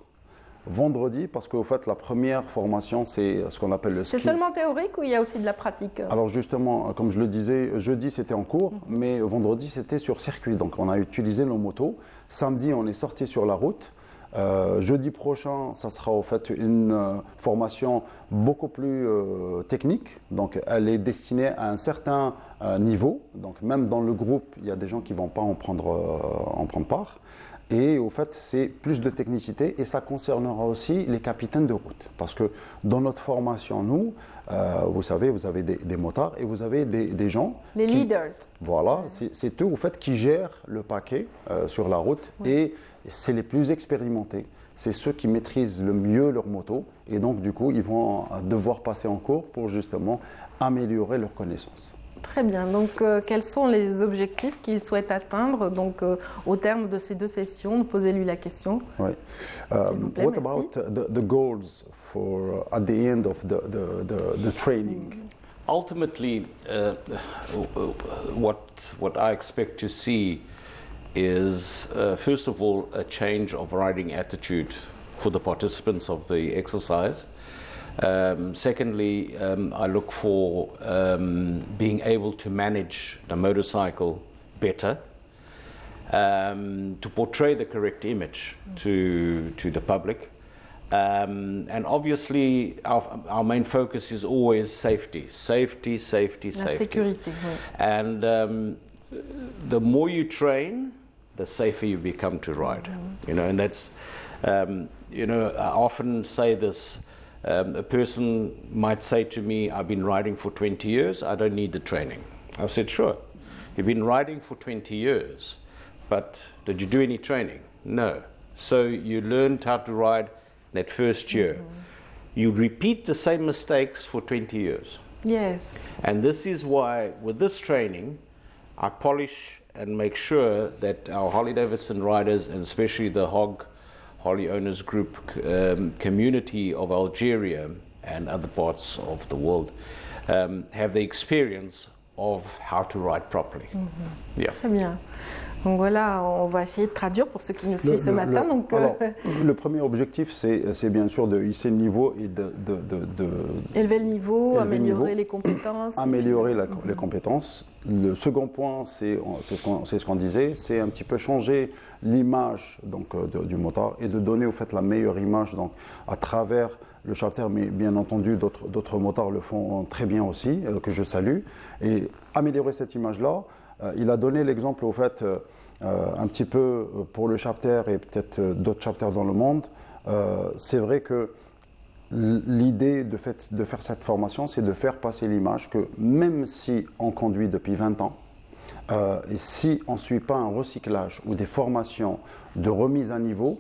Vendredi, parce qu'au fait, la première formation, c'est ce qu'on appelle le skills. C'est seulement théorique ou il y a aussi de la pratique? Alors justement, comme je le disais, jeudi c'était en cours, mais vendredi c'était sur circuit. Donc on a utilisé nos motos. Samedi, on est sorti sur la route. Jeudi prochain, ça sera au fait une formation beaucoup plus technique. Donc elle est destinée à un certain niveau. Donc même dans le groupe, il y a des gens qui ne vont pas en prendre part. Et au fait, c'est plus de technicité et ça concernera aussi les capitaines de route. Parce que dans notre formation, nous, vous savez, vous avez des motards et vous avez des gens... Les leaders. Voilà, c'est eux, au fait, qui gèrent le paquet sur la route, et c'est les plus expérimentés. C'est ceux qui maîtrisent le mieux leur moto et donc, du coup, ils vont devoir passer en cours pour justement améliorer leurs connaissances. Très bien. Donc, quels sont les objectifs qu'il souhaite atteindre donc, au terme de ces deux sessions? Posez-lui la question. Oui. What about the goals for at the end of the training? Ultimately, what I expect to see is, first of all, a change of riding attitude for the participants of the exercise. Secondly, I look for being able to manage the motorcycle better, to portray the correct image to the public. And obviously, our main focus is always safety. La sécurité, oui. And the more you train, the safer you become to ride. You know, and that's, you know, I often say this. A person might say to me, I've been riding for 20 years, I don't need the training. I said, sure. You've been riding for 20 years, but did you do any training? No. So you learned how to ride that first year. You repeat the same mistakes for 20 years. Yes. And this is why, with this training, I polish and make sure that our Harley-Davidson riders, and especially the Harley Owners Group community of Algeria and other parts of the world have the experience of how to ride properly. Yeah. Très bien. Donc voilà, on va essayer de traduire pour ceux qui nous suivent ce matin. Alors, le premier objectif, c'est bien sûr de hisser le niveau et élever le niveau, améliorer les compétences. Améliorer les compétences. Le second point, c'est ce qu'on disait, c'est un petit peu changer l'image du motard et de donner au fait la meilleure image donc, à travers le chapter, mais bien entendu d'autres motards le font très bien aussi, que je salue. Et améliorer cette image-là, il a donné l'exemple au fait un petit peu pour le chapter et peut-être d'autres chapters dans le monde. C'est vrai que l'idée de faire cette formation, c'est de faire passer l'image que même si on conduit depuis 20 ans, et si on ne suit pas un recyclage ou des formations de remise à niveau,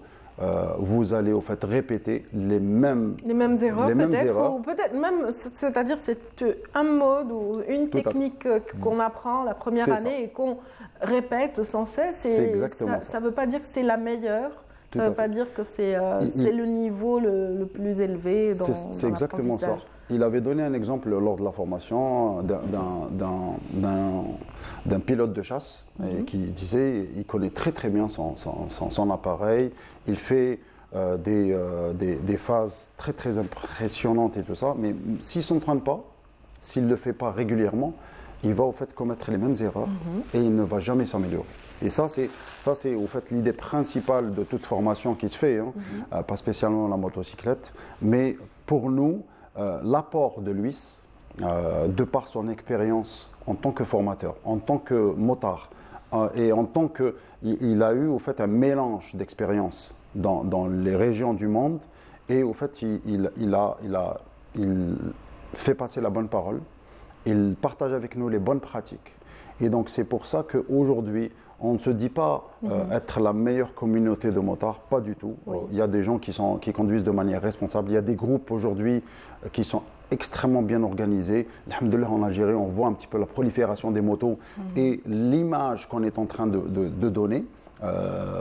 vous allez au fait répéter les mêmes erreurs, ou peut-être même, c'est-à-dire c'est un mode ou une technique qu'on apprend la première année et qu'on répète sans cesse. Ça ne veut pas dire que c'est la meilleure. Ça ne veut pas dire que c'est le niveau le plus élevé dans C'est exactement ça. Il avait donné un exemple lors de la formation d'un pilote de chasse et qui disait qu'il connaît très très bien son appareil, il fait des phases très très impressionnantes et tout ça, mais s'il ne s'entraîne pas, s'il ne le fait pas régulièrement, il va au fait commettre les mêmes erreurs et il ne va jamais s'améliorer. Et ça, c'est au fait l'idée principale de toute formation qui se fait, pas spécialement la motocyclette, mais pour nous, l'apport de Luis, de par son expérience en tant que formateur, en tant que motard, et en tant qu'il a eu au fait un mélange d'expériences dans les régions du monde, et au fait il fait passer la bonne parole, il partage avec nous les bonnes pratiques. Et donc c'est pour ça qu'aujourd'hui, on ne se dit pas être la meilleure communauté de motards, pas du tout. Il y a des gens qui conduisent de manière responsable. Il y a des groupes aujourd'hui qui sont extrêmement bien organisés. Alhamdoulilah, en Algérie, on voit un petit peu la prolifération des motos et l'image qu'on est en train de donner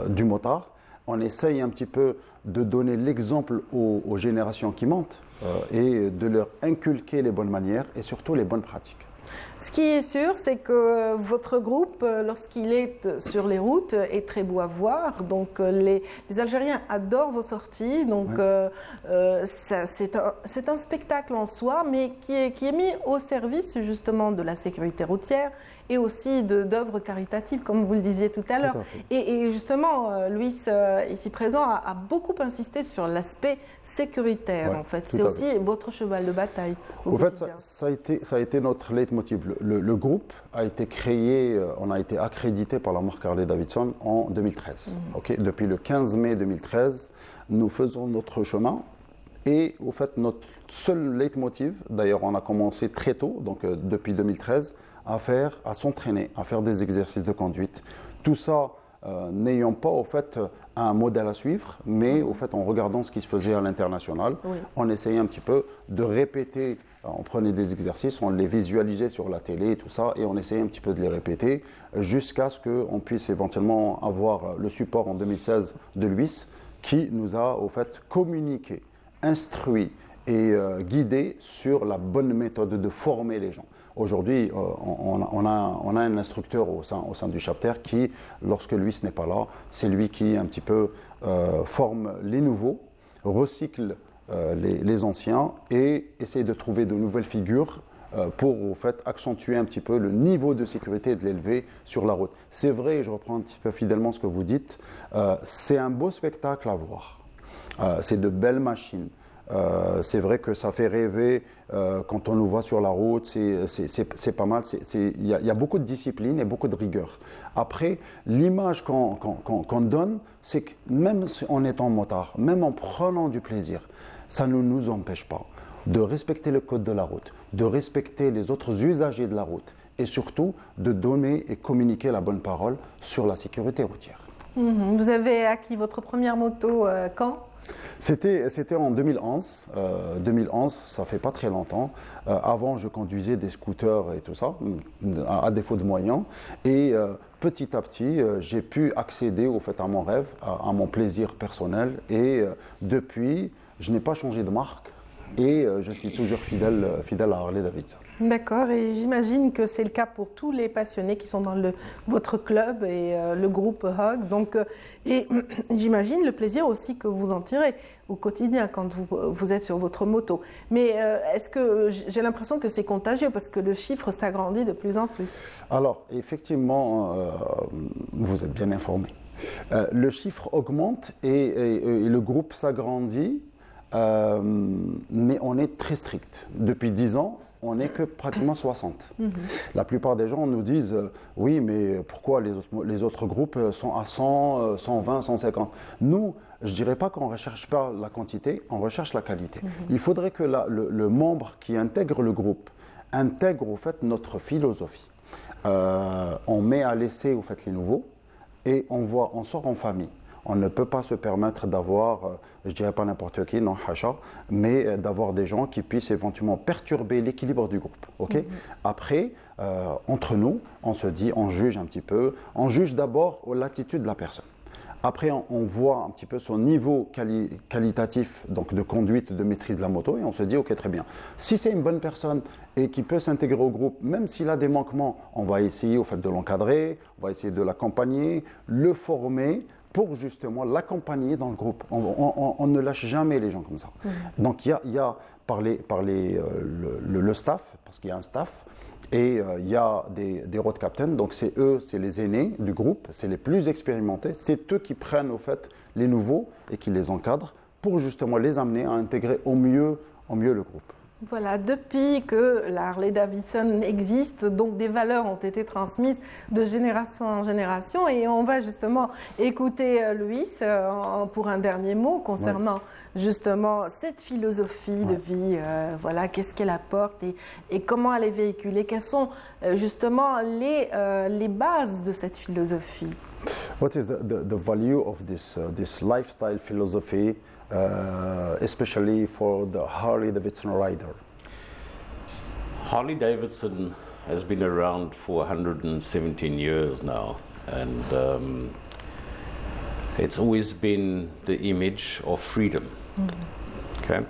du motard. On essaye un petit peu de donner l'exemple aux générations qui montent et de leur inculquer les bonnes manières et surtout les bonnes pratiques. Ce qui est sûr, c'est que votre groupe, lorsqu'il est sur les routes, est très beau à voir. Donc, les Algériens adorent vos sorties. Donc, c'est un spectacle en soi, mais qui est mis au service justement de la sécurité routière et aussi d'œuvres caritatives, comme vous le disiez tout à l'heure. Et justement, Luis, ici présent, a beaucoup insisté sur l'aspect sécuritaire. En fait, c'est aussi votre cheval de bataille. En fait, ça a été notre leitmotiv. Le groupe a été créé, on a été accrédité par la marque Harley-Davidson en 2013. Depuis le 15 mai 2013, nous faisons notre chemin. Et au fait, notre seul leitmotiv, d'ailleurs, on a commencé très tôt, donc depuis 2013, à s'entraîner, à faire des exercices de conduite. Tout ça n'ayant pas au fait un modèle à suivre, mais au fait en regardant ce qui se faisait à l'international, on essayait un petit peu de répéter. On prenait des exercices, on les visualisait sur la télé et tout ça, et on essayait un petit peu de les répéter jusqu'à ce qu'on puisse éventuellement avoir le support en 2016 de Luis, qui nous a au fait communiqué, instruit et guidé sur la bonne méthode de former les gens. Aujourd'hui, on a un instructeur au sein du chapter qui, lorsque Luis n'est pas là, c'est lui qui un petit peu forme les nouveaux, recycle les anciens et essaie de trouver de nouvelles figures pour au fait accentuer un petit peu le niveau de sécurité et de l'élever sur la route. C'est vrai, je reprends un petit peu fidèlement ce que vous dites, c'est un beau spectacle à voir. C'est de belles machines. C'est vrai que ça fait rêver quand on nous voit sur la route, c'est pas mal, il y a beaucoup de discipline et beaucoup de rigueur. Après, l'image qu'on donne, c'est que même en étant motard, même en prenant du plaisir, ça ne nous empêche pas de respecter le code de la route, de respecter les autres usagers de la route et surtout de donner et communiquer la bonne parole sur la sécurité routière. Vous avez acquis votre première moto quand ? C'était en 2011. 2011, ça fait pas très longtemps. Avant, je conduisais des scooters et tout ça, à défaut de moyens. Et petit à petit, j'ai pu accéder au fait à mon rêve, à mon plaisir personnel. Et depuis, je n'ai pas changé de marque. et je suis toujours fidèle à Harley Davidson. D'accord, et j'imagine que c'est le cas pour tous les passionnés qui sont dans votre club et le groupe Hug. Donc, et j'imagine le plaisir aussi que vous en tirez au quotidien quand vous êtes sur votre moto. Mais est-ce que j'ai l'impression que c'est contagieux parce que le chiffre s'agrandit de plus en plus? Alors, effectivement, vous êtes bien informé. Le chiffre augmente et le groupe s'agrandit, mais on est très strict. Depuis 10 ans, on n'est que pratiquement 60. La plupart des gens nous disent oui, mais pourquoi les autres groupes sont à 100, 120, 150? Nous, je ne dirais pas qu'on ne recherche pas la quantité, on recherche la qualité. Il faudrait que le membre qui intègre le groupe intègre au fait notre philosophie. On met à l'essai au fait les nouveaux et on sort en famille. On ne peut pas se permettre d'avoir, je ne dirais pas n'importe qui, non, hacha, mais d'avoir des gens qui puissent éventuellement perturber l'équilibre du groupe. Okay? Après, entre nous, on se dit, on juge un petit peu. On juge d'abord l'attitude de la personne. Après, on voit un petit peu son niveau qualitatif, donc de conduite, de maîtrise de la moto, et on se dit, ok, très bien. Si c'est une bonne personne et qui peut s'intégrer au groupe, même s'il a des manquements, on va essayer au fait de l'encadrer, on va essayer de l'accompagner, le former, pour justement l'accompagner dans le groupe. On ne lâche jamais les gens comme ça. Donc il y a le staff, parce qu'il y a un staff, et il y a des road captains, donc c'est eux, c'est les aînés du groupe, c'est les plus expérimentés, c'est eux qui prennent au fait les nouveaux et qui les encadrent pour justement les amener à intégrer au mieux le groupe. Voilà, depuis que la Harley Davidson existe, donc des valeurs ont été transmises de génération en génération et on va justement écouter Luis pour un dernier mot concernant justement cette philosophie de vie, voilà, qu'est-ce qu'elle apporte et comment elle est véhiculée, quelles sont justement les bases de cette philosophie. What is the value of this lifestyle philosophy, especially for the Harley Davidson rider? Harley Davidson has been around for 117 years now, and it's always been the image of freedom. Okay.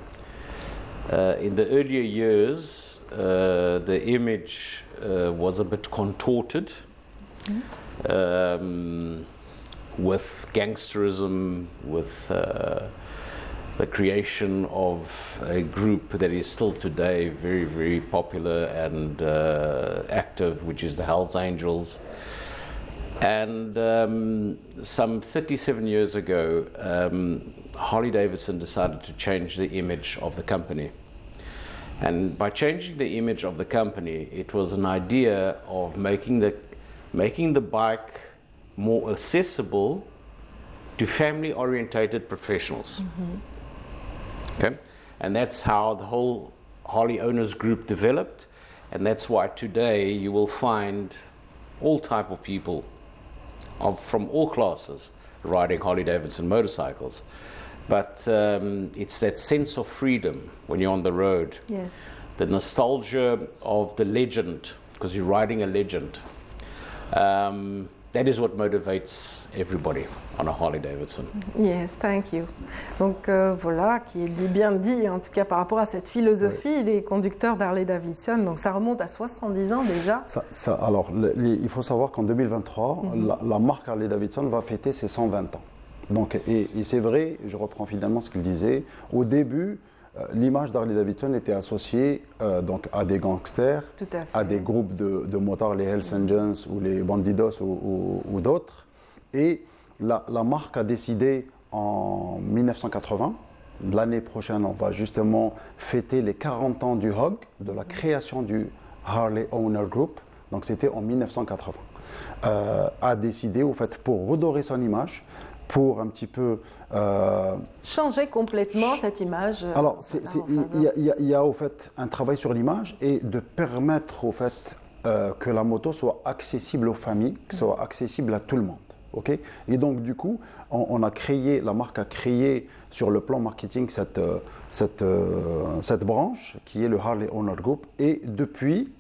In the earlier years, the image was a bit contorted. With gangsterism, with the creation of a group that is still today very, very popular and active, which is the Hells Angels. And some 37 years ago, Harley Davidson decided to change the image of the company. And by changing the image of the company, it was an idea of making the bike more accessible to family-orientated professionals. Okay, and that's how the whole Harley Owners Group developed, and that's why today you will find all type of people from all classes riding Harley Davidson motorcycles. But it's that sense of freedom when you're on the road. Yes. The nostalgia of the legend, because you're riding a legend. That is what motivates everybody on a Harley Davidson. Yes, thank you. Donc voilà, qui est bien dit, en tout cas par rapport à cette philosophie des conducteurs d'Harley Davidson. Donc ça remonte à 70 ans déjà. Alors, il faut savoir qu'en 2023, la marque Harley Davidson va fêter ses 120 ans. Donc, et c'est vrai, je reprends finalement ce qu'il disait, au début, l'image d'Harley Davidson était associée donc à des gangsters, à des groupes de motards, les Hells Angels ou les Bandidos ou d'autres. Et la marque a décidé en 1980, l'année prochaine, on va justement fêter les 40 ans du HOG, de la création du Harley Owner Group. Donc c'était en 1980. A décidé, au fait, pour redorer son image, pour un petit peu changer complètement cette image. Alors, il y a au fait un travail sur l'image et de permettre au fait que la moto soit accessible aux familles, que soit accessible à tout le monde. Okay? Et donc du coup, la marque a créé sur le plan marketing cette branche qui est le Harley Owner Group. Et depuis,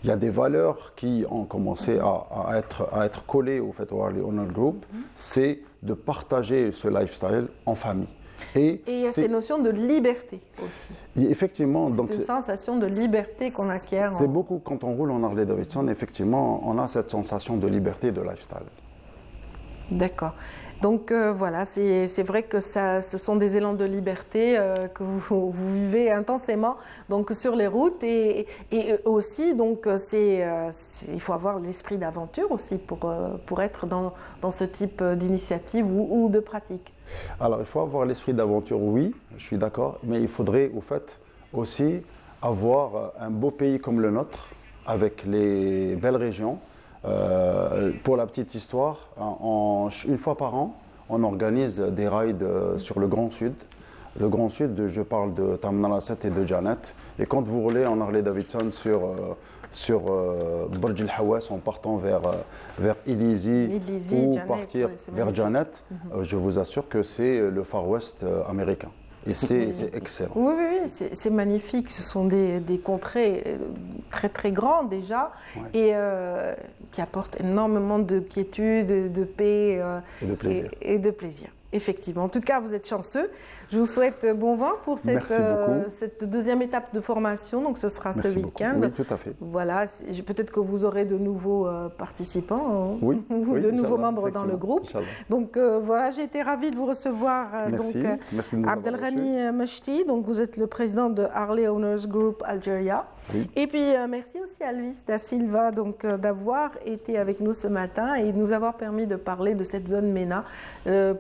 il y a des valeurs qui ont commencé à être collées au fait au Harley Owner Group, c'est de partager ce lifestyle en famille. Et il y a ces notions de liberté aussi. Effectivement, donc c'est une sensation de liberté qu'on acquiert. C'est beaucoup quand on roule en Harley-Davidson, effectivement, on a cette sensation de liberté de lifestyle. D'accord. Donc voilà, c'est vrai que ce sont des élans de liberté que vous vivez intensément donc, sur les routes et aussi donc, il faut avoir l'esprit d'aventure aussi pour être dans ce type d'initiative ou de pratique. Alors il faut avoir l'esprit d'aventure, oui, je suis d'accord, mais il faudrait au fait aussi avoir un beau pays comme le nôtre avec les belles régions. Pour la petite histoire, une fois par an, on organise des rides sur le Grand Sud. Le Grand Sud, je parle de Terminal A7 et de Janet. Et quand vous roulez en Harley-Davidson sur Burj Al Hawas en partant vers Illizi ou Janet, partir vers Janet, je vous assure que c'est le Far West américain. Et c'est excellent. Oui, c'est magnifique. Ce sont des contrées très très grandes déjà et qui apportent énormément de quiétude, de paix et de plaisir. Effectivement. En tout cas, vous êtes chanceux. Je vous souhaite bon vent pour cette deuxième étape de formation. Donc, ce sera ce week-end. Oui, tout à fait. Voilà. Peut-être que vous aurez de nouveaux participants, oui, de nouveaux membres dans le groupe. Donc, voilà, j'ai été ravie de vous recevoir. Merci. Merci de nous avoir Abdelghani Mechti, donc vous êtes le président de Harley Owners Group Algeria. Oui. Et puis, merci aussi à Luis da Silva d'avoir été avec nous ce matin et de nous avoir permis de parler de cette zone MENA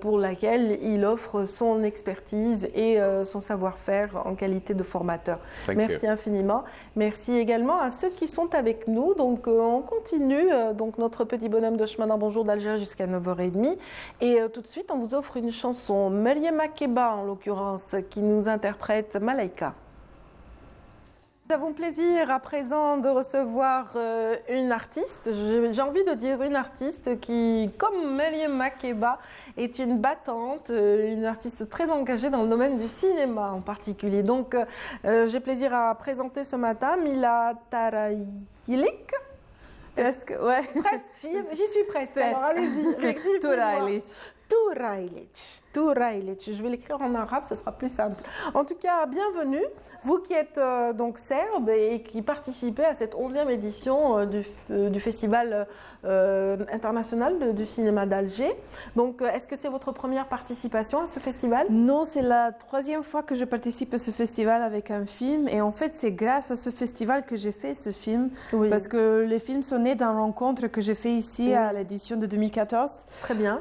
pour laquelle il offre son expertise et son savoir-faire en qualité de formateur. Merci infiniment. Merci également à ceux qui sont avec nous. Donc, on continue notre petit bonhomme de chemin d'un bonjour d'Algérie jusqu'à 9h30. Et tout de suite, on vous offre une chanson, Meriem Makeba en l'occurrence, qui nous interprète Malaika. Nous avons plaisir à présent de recevoir une artiste, j'ai envie de dire une artiste qui, comme Meriem Makeba, est une battante, une artiste très engagée dans le domaine du cinéma en particulier. Donc j'ai plaisir à présenter ce matin Mila Tarayilik. Presque, ouais. Presque, j'y suis presque. Alors allez-y, Tourailic. Je vais l'écrire en arabe, ce sera plus simple. En tout cas, bienvenue. Vous qui êtes donc serbe et qui participez à cette 11e édition du Festival international du cinéma d'Alger. Donc, est-ce que c'est votre première participation à ce festival? Non, c'est la 3e fois que je participe à ce festival avec un film. Et en fait, c'est grâce à ce festival que j'ai fait ce film. Oui. Parce que les films sont nés d'une rencontre que j'ai fait ici à l'édition de 2014. Très bien.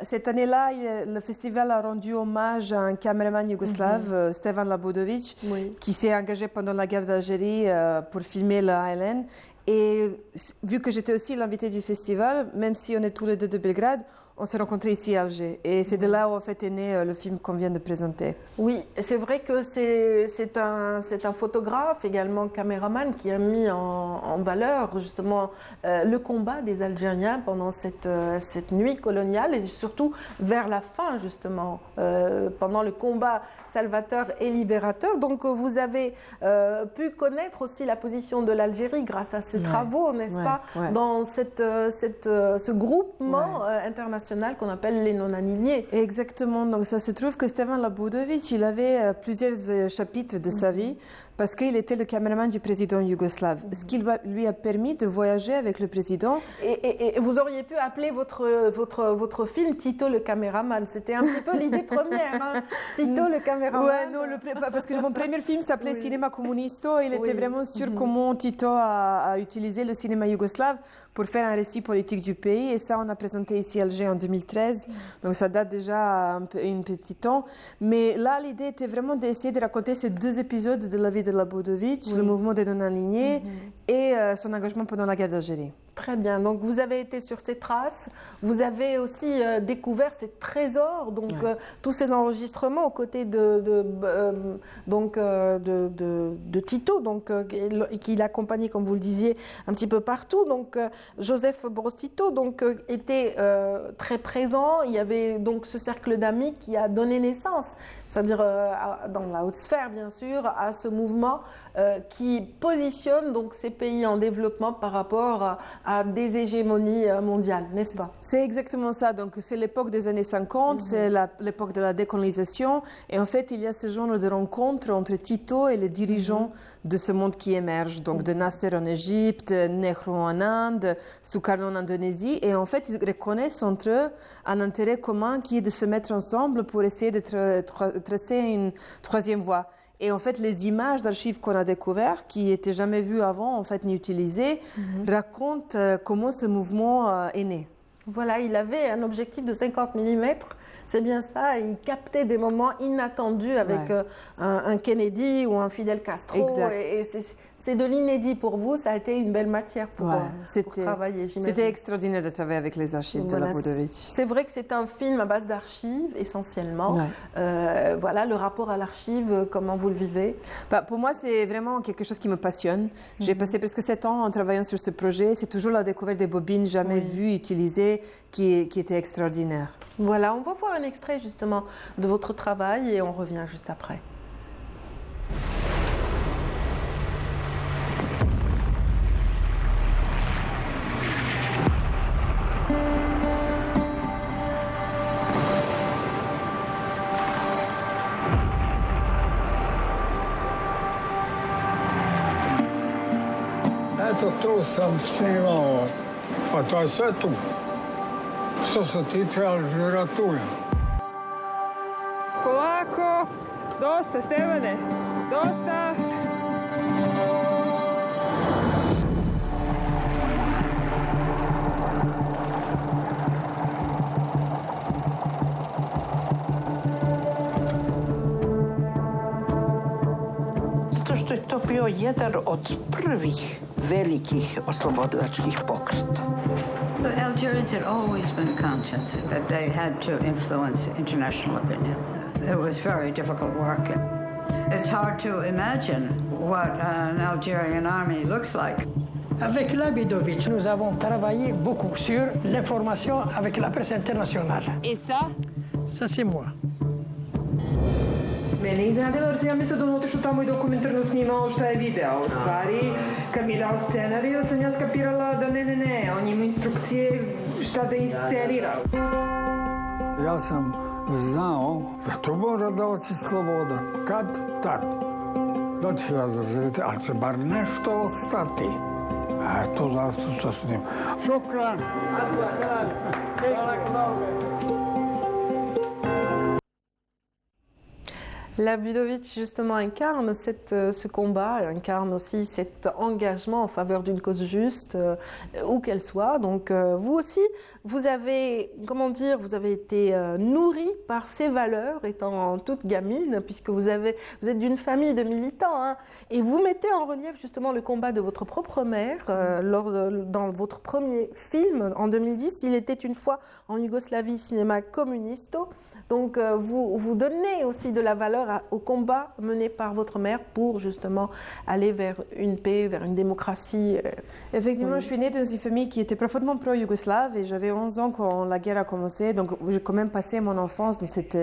Cette année-là, le festival a rendu hommage à un caméraman yougoslave, Stevan Labodovic, qui s'est engagé pendant la guerre d'Algérie pour filmer le Highland. Et vu que j'étais aussi l'invité du festival, même si on est tous les deux de Belgrade, on s'est rencontrés ici à Alger. Et c'est de là où en fait est né le film qu'on vient de présenter. Oui, c'est vrai que c'est un photographe, également caméraman, qui a mis en valeur justement le combat des Algériens pendant cette nuit coloniale et surtout vers la fin justement, pendant le combat salvateur et libérateur. Donc vous avez pu connaître aussi la position de l'Algérie grâce à ces travaux, n'est-ce pas, dans ce groupement international qu'on appelle les non-alignés. Exactement. Donc ça se trouve que Stevan Labodovic, il avait plusieurs chapitres de sa vie parce qu'il était le caméraman du président yougoslave. Ce qui lui a permis de voyager avec le président. Et vous auriez pu appeler votre film Tito le caméraman. C'était un petit peu l'idée première. Hein. Tito le caméraman. Ouais, non, parce que mon premier film s'appelait Cinéma Comunisto. Il était vraiment sûr comment Tito a utilisé le cinéma yougoslave pour faire un récit politique du pays. Et ça, on a présenté ici à Alger en 2013. Donc ça date déjà un petit temps. Mais là, l'idée était vraiment d'essayer de raconter ces 2 épisodes de la vie de Labodovic, le mouvement des non-alignés et son engagement pendant la guerre d'Algérie. Très bien. Donc vous avez été sur ces traces. Vous avez aussi découvert ces trésors, donc tous ces enregistrements aux côtés de Tito, donc qui l'accompagnait, comme vous le disiez, un petit peu partout. Donc Joseph Broz Tito donc était très présent. Il y avait donc ce cercle d'amis qui a donné naissance. c'est-à-dire dans la haute sphère bien sûr, à ce mouvement qui positionne donc ces pays en développement par rapport à des hégémonies mondiales, n'est-ce pas? C'est exactement ça. Donc c'est l'époque des années 50, c'est l'époque de la décolonisation, et en fait il y a ce genre de rencontre entre Tito et les dirigeants de ce monde qui émerge, donc de Nasser en Égypte, Nehru en Inde, Sukarno en Indonésie, et en fait ils reconnaissent entre eux un intérêt commun qui est de se mettre ensemble pour essayer de tracer une troisième voie. Et en fait, les images d'archives qu'on a découvertes, qui n'étaient jamais vues avant, en fait, ni utilisées, racontent comment ce mouvement est né. Voilà, il avait un objectif de 50 mm, c'est bien ça, il captait des moments inattendus avec un Kennedy ou un Fidel Castro. Exact. Et c'est de l'inédit pour vous, ça a été une belle matière pour travailler, j'imagine. C'était extraordinaire de travailler avec les archives de Labudovich. C'est vrai que c'est un film à base d'archives, essentiellement. Voilà, le rapport à l'archive, comment vous le vivez? Pour moi, c'est vraiment quelque chose qui me passionne. J'ai passé presque 7 ans en travaillant sur ce projet. C'est toujours la découverte des bobines jamais vues, utilisées, qui était extraordinaire. Voilà, on va voir un extrait justement de votre travail et on revient juste après. Это то сам снимал фотосету, što se tiče Alžira-Tulja. Polako, dosta Stevane, dosta. Zato što je to bio jedan od prvih velikih oslobodilačkih pokreta. The Algerians had always been conscious that they had to influence international opinion. It was very difficult work. It's hard to imagine what an Algerian army looks like. Avec Labudovich, nous avons travaillé beaucoup sur l'information avec la presse internationale. Et ça? Ça, c'est moi. Mene iznenadilo jer sam ja mislila da on otišao tamo i dokumentarno snimao šta je video. U stvari, kad mi je dao scenariju, sam ja skapirala da ne, on ima instrukcije šta da inscenira. Ja sam znao da to mora davati sloboda. Kad? Tad. Da ću ja doživjeti, ali će bar nešto ostati. Eto zašto se snim. Šukran! Labudovich, justement, incarne ce combat, incarne aussi cet engagement en faveur d'une cause juste, où qu'elle soit. Donc, vous aussi, vous avez, vous avez été nourri par ces valeurs, étant toute gamine, puisque vous êtes d'une famille de militants, hein, et vous mettez en relief, justement, le combat de votre propre mère dans votre premier film, en 2010, Il était une fois en Yougoslavie, cinéma communisto. Donc, vous donnez aussi de la valeur au combat mené par votre mère pour justement aller vers une paix, vers une démocratie. Effectivement, je suis née dans une famille qui était profondément pro-yougoslave et j'avais 11 ans quand la guerre a commencé. Donc, j'ai quand même passé mon enfance dans cette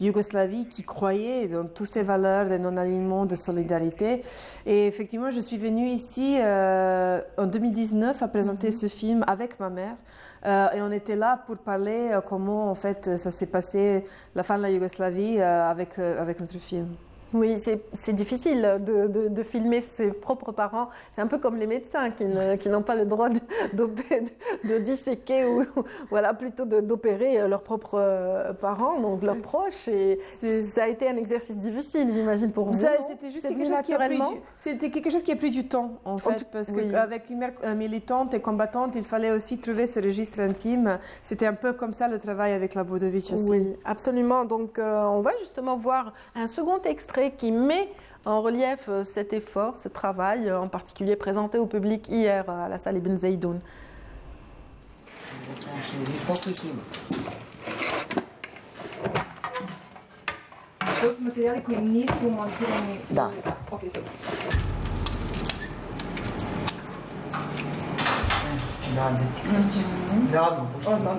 Yougoslavie qui croyait dans toutes ces valeurs de non-alignement, de solidarité. Et effectivement, je suis venue ici en 2019 à présenter ce film avec ma mère. Et on était là pour parler comment en fait ça s'est passé la fin de la Yougoslavie avec notre film. Oui, c'est difficile de filmer ses propres parents. C'est un peu comme les médecins qui n'ont pas le droit de disséquer ou voilà, plutôt d'opérer leurs propres parents, donc leurs proches. Et ça a été un exercice difficile, j'imagine, pour vous. C'était juste quelque chose qui a pris du temps, en fait, parce qu'avec une mère militante et combattante, il fallait aussi trouver ce registre intime. C'était un peu comme ça le travail avec Labudovich aussi. Oui, absolument. Donc, on va justement voir un second extrait qui met en relief cet effort, ce travail, en particulier présenté au public hier à la salle Ibn Zaidoun. Da. Da, odmah.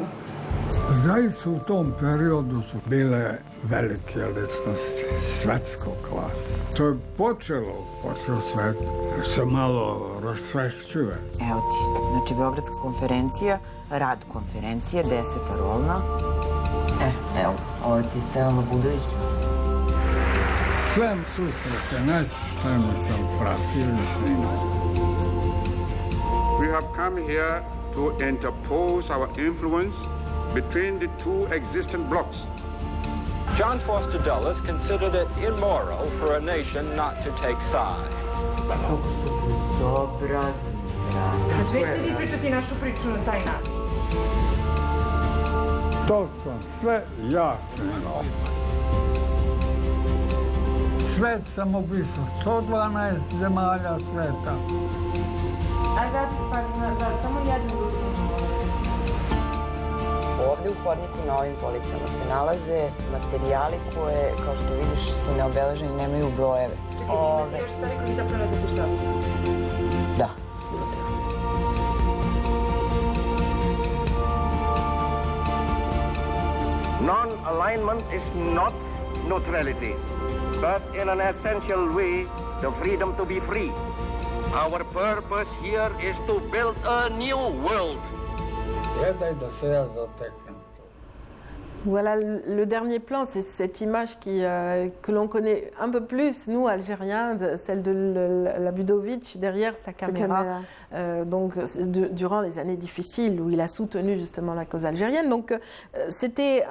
Zaista u tom periodu su bile velike ličnosti svetskog klasa. To je počeo sve se malo rasvešćuje. Evo ti, znači Beogradska konferencija, rad konferencije, 10. rolna. Evo, ovo ti Stevan Budović. Sve susrete, najsveštenije sam pratio i snimao. We have come here to interpose our influence between the two existing blocs. John Foster Dulles considered it immoral for a nation not to take sides. Znači, nećete vi pričati našu priču na taj način. To sam sve ja snimao. Svet sam obišao, 112 zemalja sveta. A da, samo jednu uspješnu. Ovdje u hodniku na ovim policama se nalaze materijali koje, kao što vidiš, su neobeleženi, nemaju brojeve. Čekaj, imate još stvari koji zapravo ne znate šta su? Da. Non-alignment is not neutrality, but in an essential way, the freedom to be free. Our purpose here is to build a new world. Gledaj da se ja zateknem. Voilà, le dernier plan, c'est cette image que l'on connaît un peu plus, nous, Algériens, celle de la Budović derrière sa caméra. Donc, durant les années difficiles où il a soutenu justement la cause algérienne. Donc, c'est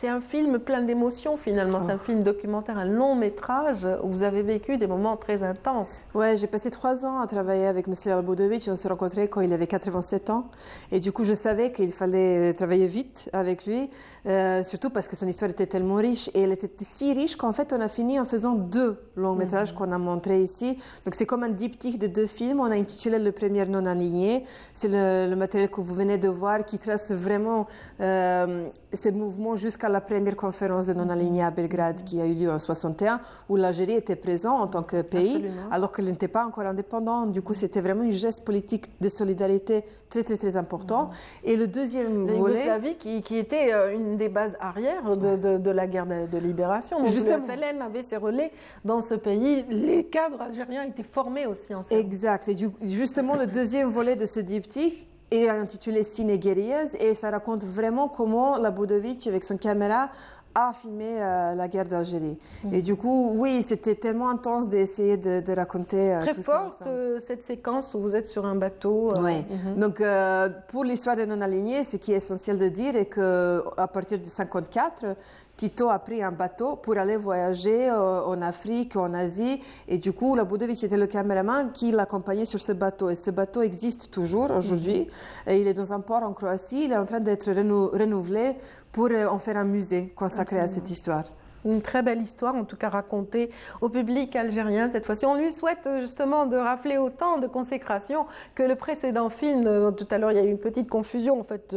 un film plein d'émotions finalement. C'est un film documentaire, un long métrage où vous avez vécu des moments très intenses. Ouais, j'ai passé 3 ans à travailler avec M. Budović. On s'est rencontrés quand il avait 87 ans. Et du coup, je savais qu'il fallait travailler vite avec lui. Surtout parce que son histoire était tellement riche et elle était si riche qu'en fait on a fini en faisant 2 longs métrages qu'on a montrés ici. Donc c'est comme un diptyque de 2 films. On a intitulé le premier Non aligné. C'est le matériel que vous venez de voir qui trace vraiment ces mouvements jusqu'à la première conférence de Non aligné à Belgrade qui a eu lieu en 61 où l'Algérie était présente en tant que pays. Absolument. Alors qu'elle n'était pas encore indépendante. Du coup c'était vraiment un geste politique de solidarité très très très important. Et le deuxième volet... La Yougoslavie qui était une des bases arrières de la guerre de libération. Donc, le FLN avait ses relais dans ce pays. Les cadres algériens étaient formés aussi en Serbie. Exact. Et justement, le deuxième volet de ce diptyque est intitulé Cine Guerrillas et ça raconte vraiment comment la Budović, avec son caméra, a filmé la guerre d'Algérie. Et du coup, oui, c'était tellement intense d'essayer de raconter très tout forte, ça. Cette séquence où vous êtes sur un bateau. Oui. Donc, pour l'histoire de Non aligné, ce qui est essentiel de dire est qu'à partir de 1954, Tito a pris un bateau pour aller voyager en Afrique, en Asie. Et du coup, la Budović était le caméraman qui l'accompagnait sur ce bateau. Et ce bateau existe toujours aujourd'hui. Et il est dans un port en Croatie. Il est en train d'être renouvelé pour en faire un musée consacré à cette histoire. Une très belle histoire, en tout cas racontée au public algérien cette fois-ci. On lui souhaite justement de rafler autant de consécration que le précédent film. Tout à l'heure, il y a eu une petite confusion. En fait,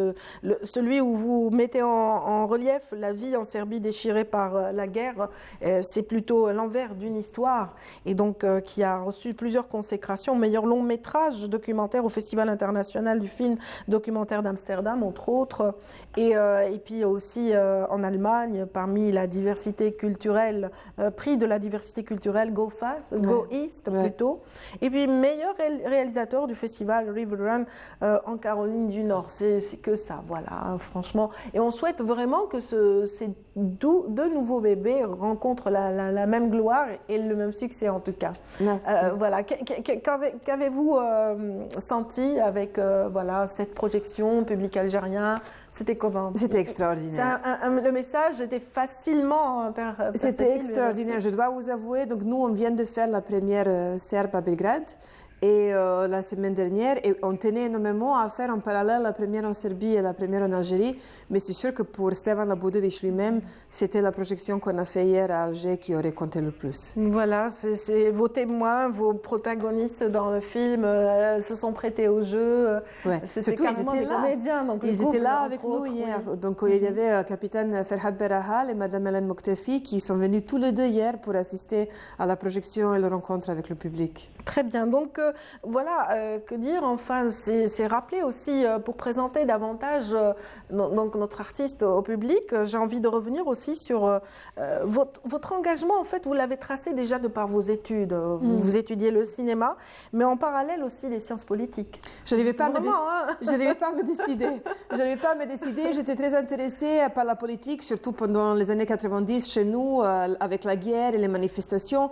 celui où vous mettez en relief la vie en Serbie déchirée par la guerre, c'est plutôt l'envers d'une histoire et donc qui a reçu plusieurs consécrations. Meilleur long métrage documentaire au Festival international du film documentaire d'Amsterdam, entre autres, et puis aussi en Allemagne, parmi la diversité culturelle, prix de la diversité culturelle Go East plutôt, et puis meilleur réalisateur du festival River Run en Caroline du Nord. C'est que ça, voilà, franchement. Et on souhaite vraiment que ces 2 nouveaux bébés rencontrent la même gloire et le même succès en tout cas. Voilà. Qu'avez-vous senti avec voilà, cette projection, public algérien? C'était comment? C'était extraordinaire. Le message était facilement perceptible. C'était extraordinaire, je dois vous avouer. Donc nous, on vient de faire la première serbe à Belgrade. Et la semaine dernière, et on tenait énormément à faire en parallèle la première en Serbie et la première en Algérie. Mais c'est sûr que pour Stevan Budović lui-même, c'était la projection qu'on a fait hier à Alger qui aurait compté le plus. Voilà, c'est vos témoins, vos protagonistes dans le film se sont prêtés au jeu. Ouais. Surtout, ils étaient là. Comédiens, donc ils étaient là avec nous hier. Oui. Donc il y avait capitaine Ferhat Berahal et Madame Hélène Moktefi qui sont venus tous les 2 hier pour assister à la projection et la rencontre avec le public. Très bien. Donc voilà, que dire, enfin, c'est rappeler aussi, pour présenter davantage donc notre artiste au public, j'ai envie de revenir aussi sur votre engagement. En fait, vous l'avez tracé déjà de par vos études. Vous étudiez le cinéma, mais en parallèle aussi les sciences politiques. Je n'arrivais pas, pas à me décider. Je n'arrivais pas à me décider. J'étais très intéressée par la politique, surtout pendant les années 90 chez nous, avec la guerre et les manifestations.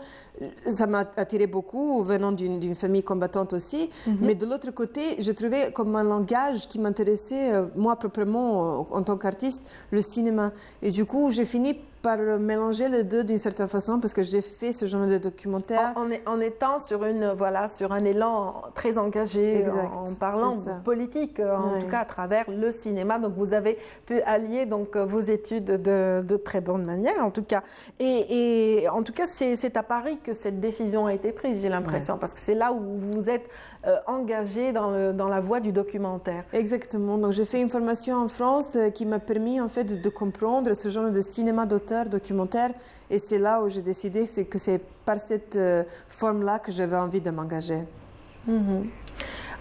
Ça m'a attiré beaucoup, venant d'une famille combattante aussi. Mais de l'autre côté, je trouvais comme un langage qui m'intéressait, moi proprement, en tant qu'artiste, le cinéma. Et du coup, j'ai fini par mélanger les deux d'une certaine façon, parce que j'ai fait ce genre de documentaire. En étant sur un élan très engagé, en parlant politique, en tout cas à travers le cinéma. Donc vous avez pu allier donc vos études de très bonne manière, en tout cas. Et en tout cas, c'est à Paris que cette décision a été prise, j'ai l'impression, parce que c'est là où vous êtes engagé dans la voie du documentaire. Exactement. Donc j'ai fait une formation en France qui m'a permis en fait de comprendre ce genre de cinéma d'auteur, documentaire, et c'est là où j'ai décidé que c'est par cette forme-là que j'avais envie de m'engager.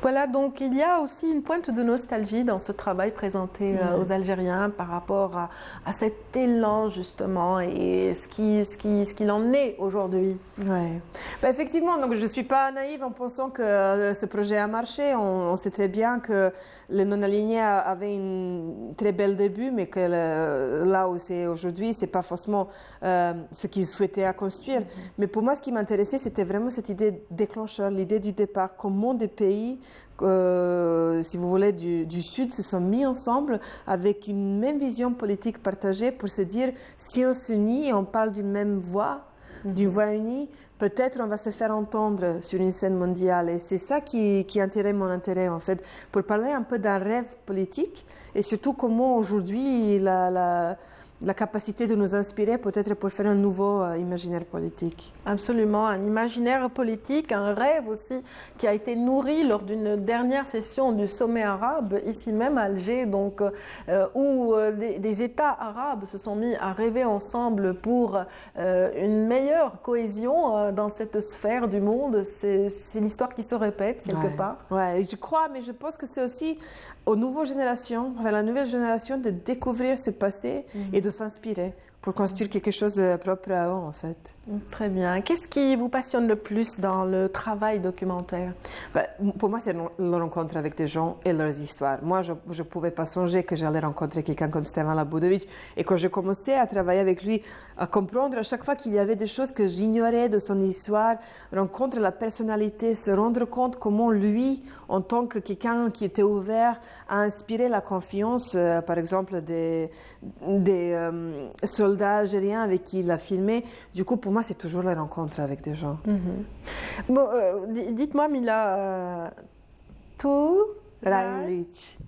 Voilà, donc il y a aussi une pointe de nostalgie dans ce travail présenté aux Algériens par rapport à cet élan justement et ce qu'il en est aujourd'hui. Ouais. Bah, effectivement, donc je ne suis pas naïve en pensant que ce projet a marché. On sait très bien que le non-aligné avait un très bel début, mais que là où c'est aujourd'hui, ce n'est pas forcément ce qu'ils souhaitaient construire. Mais pour moi, ce qui m'intéressait, c'était vraiment cette idée déclencheur, l'idée du départ, comment des pays si vous voulez, du Sud se sont mis ensemble avec une même vision politique partagée pour se dire, si on s'unit et on parle d'une même voix, d'une voix unie, peut-être on va se faire entendre sur une scène mondiale. Et c'est ça qui attirait mon intérêt, en fait, pour parler un peu d'un rêve politique et surtout comment aujourd'hui la capacité de nous inspirer peut-être pour faire un nouveau imaginaire politique. Absolument, un imaginaire politique, un rêve aussi qui a été nourri lors d'une dernière session du sommet arabe, ici même à Alger, donc, où des États arabes se sont mis à rêver ensemble pour une meilleure cohésion dans cette sphère du monde. C'est l'histoire qui se répète quelque part. Ouais, je crois, mais je pense que c'est aussi aux nouvelles générations, enfin la nouvelle génération, de découvrir ce passé et de s'inspirer pour construire quelque chose de propre à eux, en fait. Très bien. Qu'est-ce qui vous passionne le plus dans le travail documentaire? Pour moi, c'est la rencontre avec des gens et leurs histoires. Moi, je ne pouvais pas songer que j'allais rencontrer quelqu'un comme Stevan Labudovic. Et quand j'ai commencé à travailler avec lui, à comprendre à chaque fois qu'il y avait des choses que j'ignorais de son histoire, rencontrer la personnalité, se rendre compte comment lui, en tant que quelqu'un qui était ouvert, a inspiré la confiance, par exemple, des soldats algériens avec qui il a filmé. Du coup, pour moi, c'est toujours la rencontre avec des gens. Bon, dites-moi, Mila, Tourajlic.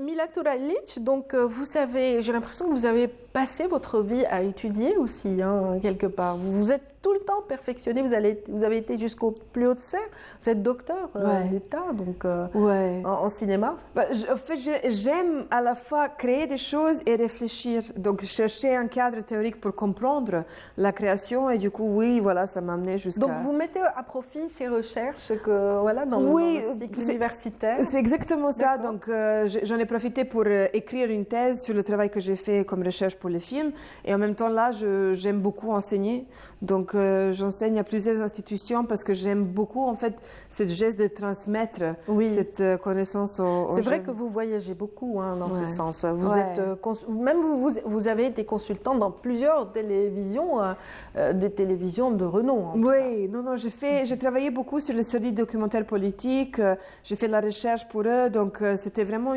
Mila Tourajlic, donc vous savez, j'ai l'impression que vous avez passé votre vie à étudier aussi, quelque part. Vous vous êtes tout le temps perfectionné, vous avez été jusqu'aux plus hautes sphères. Vous êtes docteur d'État, donc en cinéma. En fait, j'aime à la fois créer des choses et réfléchir. Donc, chercher un cadre théorique pour comprendre la création. Et du coup, oui, voilà, ça m'a amené jusqu'à... Donc, vous mettez à profit ces recherches dans le cycle universitaire. C'est exactement ça. Donc, j'en ai profité pour écrire une thèse sur le travail que j'ai fait comme recherche pour les films. Et en même temps, là, j'aime beaucoup enseigner. Donc, j'enseigne à plusieurs institutions parce que j'aime beaucoup, en fait, cette geste de transmettre cette connaissance aux C'est vrai que vous voyagez beaucoup dans ce sens. Vous êtes, vous avez été consultant dans plusieurs télévisions, des télévisions de renom. Oui, j'ai travaillé beaucoup sur les séries documentaires politiques, j'ai fait de la recherche pour eux, donc c'était vraiment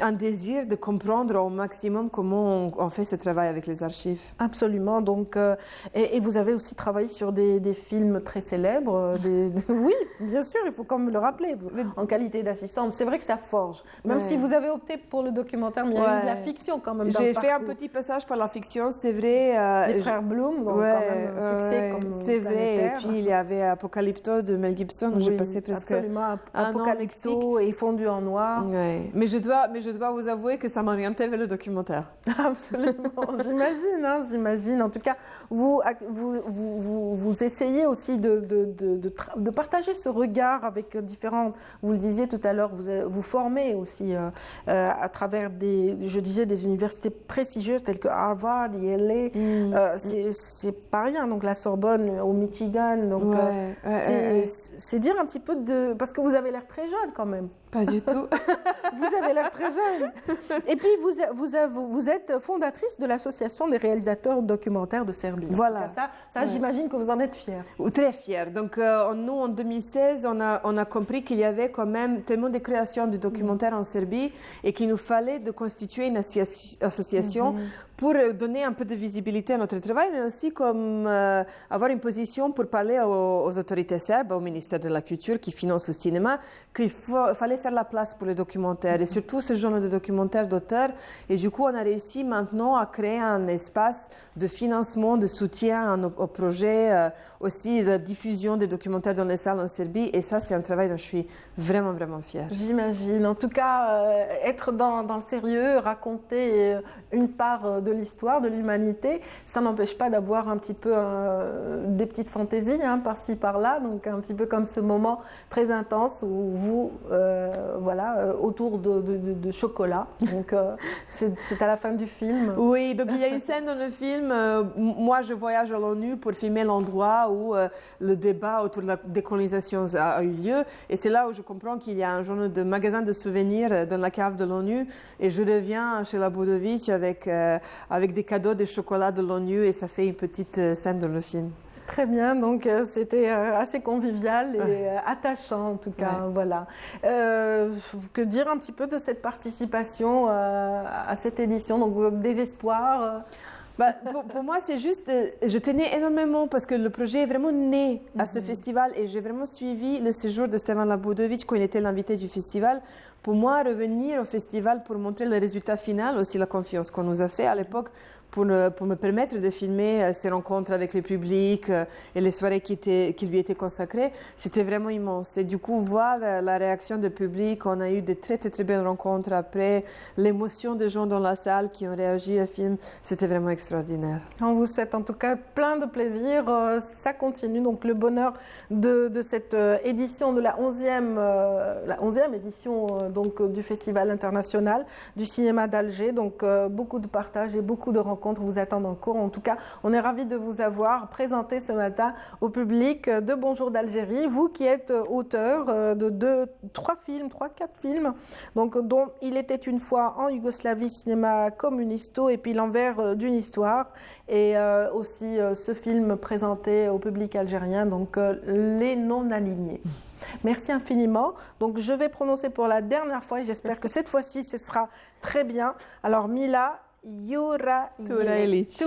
un désir de comprendre au maximum comment on fait ce travail avec les archives. Absolument. Donc, et vous avez aussi travaillé sur des films très célèbres. Oui, bien sûr, il faut quand même le rappeler, en qualité d'assistante. C'est vrai que ça forge. Même si vous avez opté pour le documentaire, mais il y a eu de la fiction quand même. J'ai fait un petit passage par la fiction, c'est vrai. Les frères Bloom, donc quand même un succès comme c'est vrai. Et puis il y avait Apocalypto de Mel Gibson, où j'ai passé presque absolument. Apocalypto et Fondu en noir. Mais je dois mais je dois vous avouer que ça m'orientait vers le documentaire. Absolument, j'imagine. En tout cas, vous essayez aussi de partager ce regard avec différents. Vous le disiez tout à l'heure, vous formez aussi à travers des universités prestigieuses telles que Harvard, Yale. C'est pas rien. Donc la Sorbonne au Michigan. Donc c'est dire un petit peu parce que vous avez l'air très jeune quand même. Pas du tout. Vous avez l'air très jeune. Et puis, vous êtes fondatrice de l'Association des réalisateurs documentaires de Serbie. Voilà. Ça j'imagine que vous en êtes fière. Très fière. Donc, nous, en 2016, on a compris qu'il y avait quand même tellement de créations de documentaires en Serbie et qu'il nous fallait de constituer une association pour donner un peu de visibilité à notre travail, mais aussi comme avoir une position pour parler aux autorités serbes, au ministère de la Culture qui finance le cinéma, qu'il fallait faire la place pour les documentaires et surtout ce genre de documentaires d'auteur. Et du coup, on a réussi maintenant à créer un espace de financement, de soutien aux projets, aussi de diffusion des documentaires dans les salles en Serbie. Et ça, c'est un travail dont je suis vraiment, vraiment fière. J'imagine. En tout cas, être dans le sérieux, raconter une part de l'histoire, de l'humanité, ça n'empêche pas d'avoir un petit peu des petites fantaisies par-ci, par-là. Donc, un petit peu comme ce moment très intense où vous... autour de chocolat. Donc, c'est à la fin du film. Oui, donc il y a une scène dans le film. Moi, je voyage à l'ONU pour filmer l'endroit où le débat autour de la décolonisation a eu lieu. Et c'est là où je comprends qu'il y a un genre de magasin de souvenirs dans la cave de l'ONU. Et je reviens chez la Budović avec des cadeaux de chocolat de l'ONU et ça fait une petite scène dans le film. Très bien, donc c'était assez convivial et attachant en tout cas. Voilà. Que dire un petit peu de cette participation à cette édition, donc des espoirs pour moi, c'est juste, je tenais énormément parce que le projet est vraiment né à ce festival et j'ai vraiment suivi le séjour de Stevan Labudović quand il était l'invité du festival. Pour moi, revenir au festival pour montrer le résultat final, aussi la confiance qu'on nous a fait à l'époque, pour me permettre de filmer ces rencontres avec le public et les soirées qui lui étaient consacrées, c'était vraiment immense. Et du coup, voir la réaction du public, on a eu de très, très, très belles rencontres après, l'émotion des gens dans la salle qui ont réagi au film, c'était vraiment extraordinaire. On vous souhaite en tout cas plein de plaisir. Ça continue, donc le bonheur de cette édition, de la 11e édition du Festival international du cinéma d'Alger. Donc beaucoup de partage et beaucoup de rencontres vous attendent encore. En tout cas, on est ravis de vous avoir présenté ce matin au public de Bonjour d'Algérie. Vous qui êtes auteur de 4 films, donc, dont Il était une fois en Yougoslavie, cinéma communisto, et puis L'envers d'une histoire, et aussi ce film présenté au public algérien, donc Les non-alignés. Merci infiniment. Donc je vais prononcer pour la dernière fois et j'espère que cette fois-ci ce sera très bien. Alors Mila Tourajlić.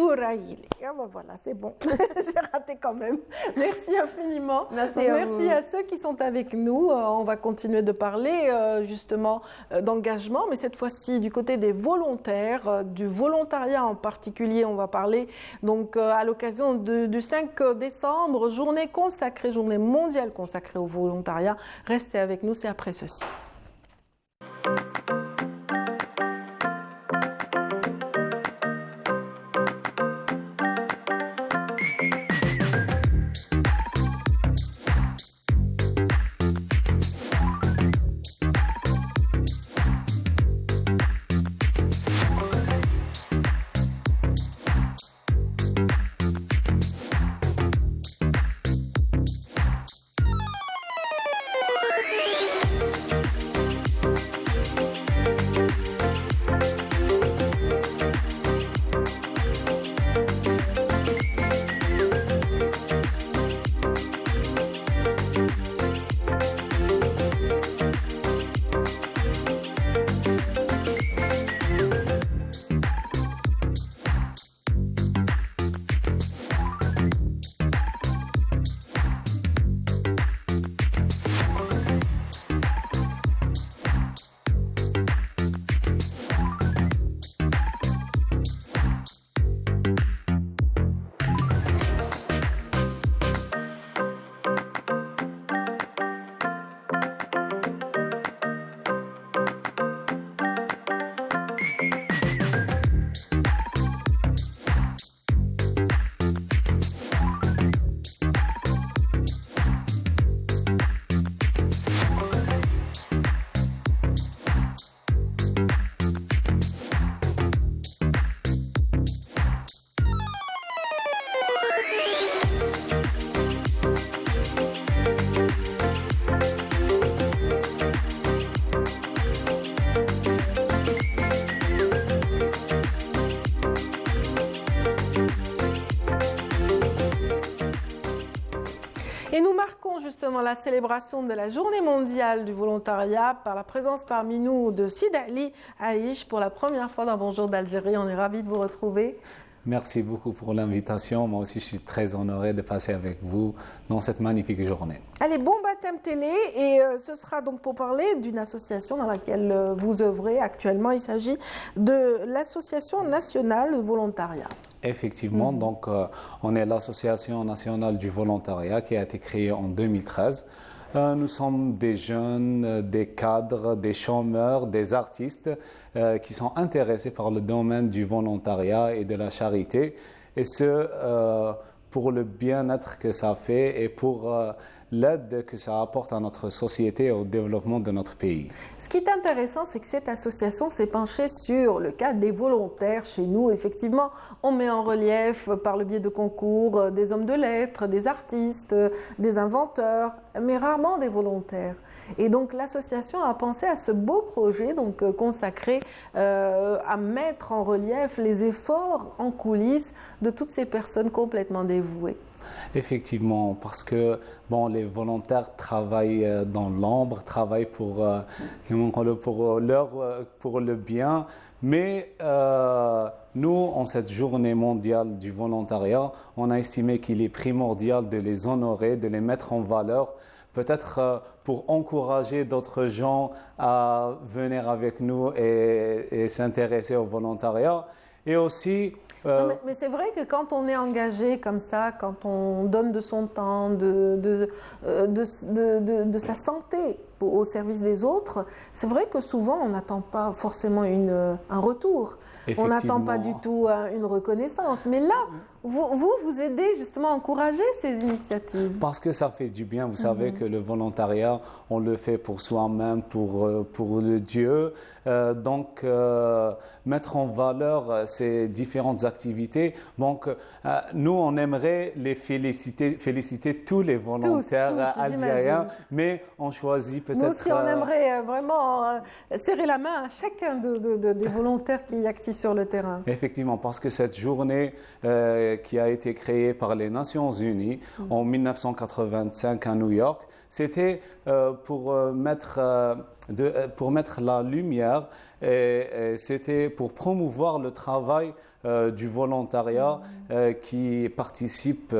Ah ben voilà, c'est bon. J'ai raté quand même. Merci infiniment. Merci à ceux qui sont avec nous. On va continuer de parler justement d'engagement, mais cette fois-ci du côté des volontaires, du volontariat en particulier. On va parler donc à l'occasion du 5 décembre, journée mondiale consacrée au volontariat. Restez avec nous, c'est après ceci. justement la célébration de la Journée mondiale du volontariat par la présence parmi nous de Sid Ali Aïch pour la première fois dans Bonjour d'Algérie. On est ravis de vous retrouver. Merci beaucoup pour l'invitation. Moi aussi, je suis très honoré de passer avec vous dans cette magnifique journée. Allez, bon baptême télé, et ce sera donc pour parler d'une association dans laquelle vous œuvrez actuellement. Il s'agit de l'Association nationale de volontariat. Effectivement, donc on est l'Association nationale du volontariat qui a été créée en 2013. Nous sommes des jeunes, des cadres, des chômeurs, des artistes qui sont intéressés par le domaine du volontariat et de la charité, et ce pour le bien-être que ça fait et pour l'aide que ça apporte à notre société et au développement de notre pays. Ce qui est intéressant, c'est que cette association s'est penchée sur le cas des volontaires chez nous. Effectivement, on met en relief par le biais de concours des hommes de lettres, des artistes, des inventeurs, mais rarement des volontaires. Et donc l'association a pensé à ce beau projet donc, consacré à mettre en relief les efforts en coulisses de toutes ces personnes complètement dévouées. Effectivement, parce que bon, les volontaires travaillent dans l'ombre, travaillent pour le bien, mais nous, en cette journée mondiale du volontariat, on a estimé qu'il est primordial de les honorer, de les mettre en valeur, peut-être pour encourager d'autres gens à venir avec nous et s'intéresser au volontariat, et aussi... Mais c'est vrai que quand on est engagé comme ça, quand on donne de son temps, de sa santé au service des autres, c'est vrai que souvent on n'attend pas forcément un retour. On n'attend pas du tout une reconnaissance. Mais là, vous aidez justement à encourager ces initiatives. Parce que ça fait du bien. Vous savez que le volontariat, on le fait pour soi-même, pour le Dieu. Donc, mettre en valeur ces différentes activités. Donc, nous, on aimerait les féliciter tous les volontaires algériens, mais on choisit peut-être... Nous aussi, on aimerait vraiment serrer la main à chacun des volontaires qui est actif sur le terrain. Effectivement, parce que cette journée qui a été créée par les Nations Unies en 1985 à New York, c'était pour mettre la lumière et c'était pour promouvoir le travail du volontariat qui participe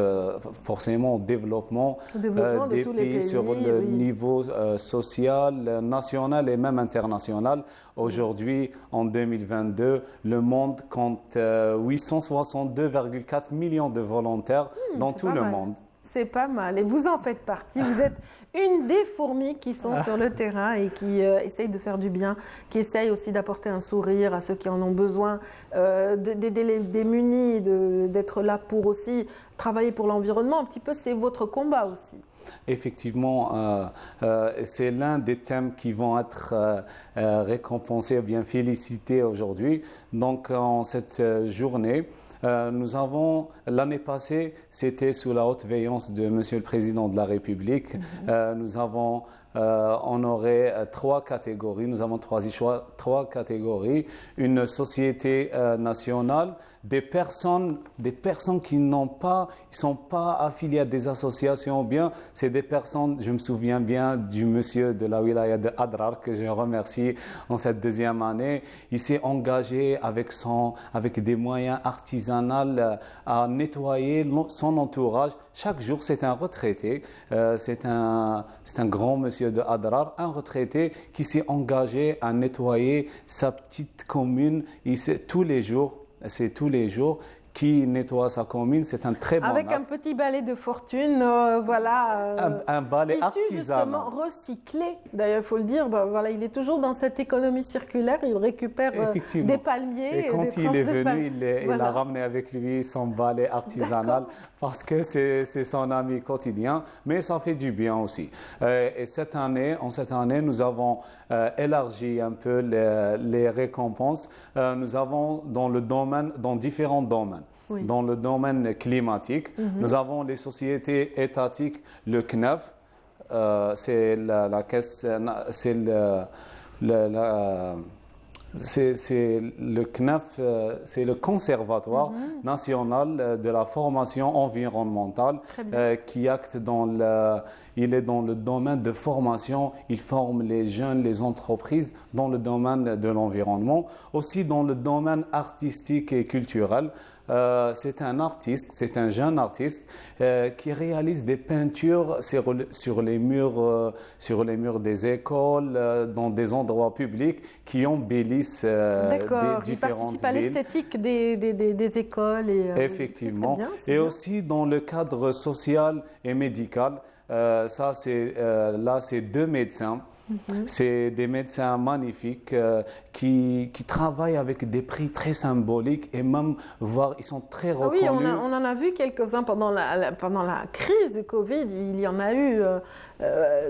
forcément au développement des pays sur le niveau social, national et même international. Aujourd'hui, en 2022, le monde compte 862,4 millions de volontaires dans tout le monde. C'est pas mal. Et vous en faites partie. Vous êtes une des fourmis qui sont sur le terrain et qui essayent de faire du bien, qui essayent aussi d'apporter un sourire à ceux qui en ont besoin, d'aider les démunis, d'être là pour aussi travailler pour l'environnement. Un petit peu, c'est votre combat aussi. Effectivement, c'est l'un des thèmes qui vont être récompensés ou bien félicités aujourd'hui. Donc, en cette journée, nous avons, l'année passée, c'était sous la haute veillance de Monsieur le Président de la République, nous avons honoré 3 catégories, nous avons trois catégories, une société nationale, des personnes qui ne sont pas affiliées à des associations, ou bien c'est des personnes, je me souviens bien du monsieur de la wilaya de Adrar, que je remercie en cette deuxième année, il s'est engagé avec des moyens artisanaux à nettoyer son entourage. Chaque jour, c'est un retraité, c'est un grand monsieur de Adrar, un retraité qui s'est engagé à nettoyer sa petite commune. Tous les jours qui nettoie sa commune, c'est un très bon Avec acte. un petit balai de fortune, voilà. Un balai artisanal. Justement recyclé. D'ailleurs, il faut le dire, voilà, il est toujours dans cette économie circulaire, il récupère des palmiers. Et quand il est venu, il a ramené avec lui son balai artisanal parce que c'est son ami quotidien, mais ça fait du bien aussi. Et en cette année, nous avons élargi un peu les récompenses. Nous avons dans différents domaines. Oui. Dans le domaine climatique, nous avons les sociétés étatiques, le CNEF, c'est la caisse, c'est c'est le CNAF, c'est le Conservatoire national de la formation environnementale qui acte il est dans le domaine de formation, il forme les jeunes, les entreprises dans le domaine de l'environnement, aussi dans le domaine artistique et culturel. C'est un artiste, c'est un jeune artiste qui réalise des peintures sur les murs des écoles, dans des endroits publics qui embellissent des différentes villes. Il participe à l'esthétique des écoles. Effectivement. Et aussi dans le cadre social et médical. Ça, c'est 2 médecins. C'est des médecins magnifiques qui travaillent avec des prix très symboliques et même, voire, ils sont très reconnus. Oui, on en a vu quelques-uns pendant la crise du Covid. Il y en a eu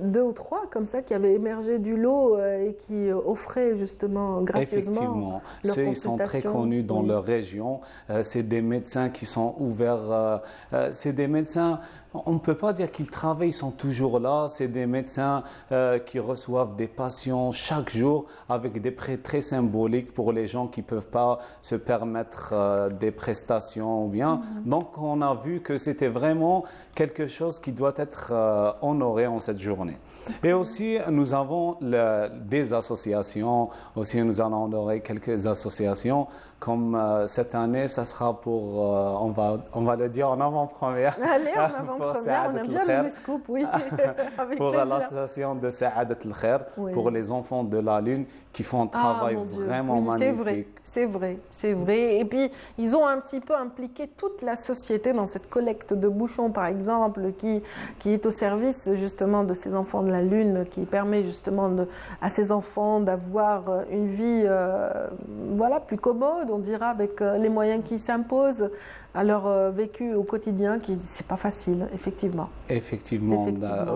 2 ou 3 comme ça qui avaient émergé du lot et qui offraient justement gracieusement. Effectivement, ils sont très connus dans leur région. C'est des médecins qui sont ouverts. C'est des médecins. On ne peut pas dire qu'ils travaillent, ils sont toujours là. C'est des médecins qui reçoivent des patients chaque jour avec des prix très symboliques pour les gens qui ne peuvent pas se permettre des prestations ou bien. Donc, on a vu que c'était vraiment quelque chose qui doit être honoré en cette journée. Et aussi, nous avons des associations. Aussi, nous allons honorer quelques associations. Comme cette année, ça sera pour, on va le dire en avant-première. Allez, en avant-première, on aime bien le scoop, oui. Pour l'association de Sa'adat al-Khair, pour les enfants de la Lune, qui font un travail vraiment magnifique. C'est vrai. Et puis, ils ont un petit peu impliqué toute la société dans cette collecte de bouchons, par exemple, qui est au service justement de ces enfants de la Lune, qui permet justement à ces enfants d'avoir une vie plus commode, on dira, avec les moyens qui s'imposent à leur vécu au quotidien, qui c'est pas facile, effectivement. Effectivement.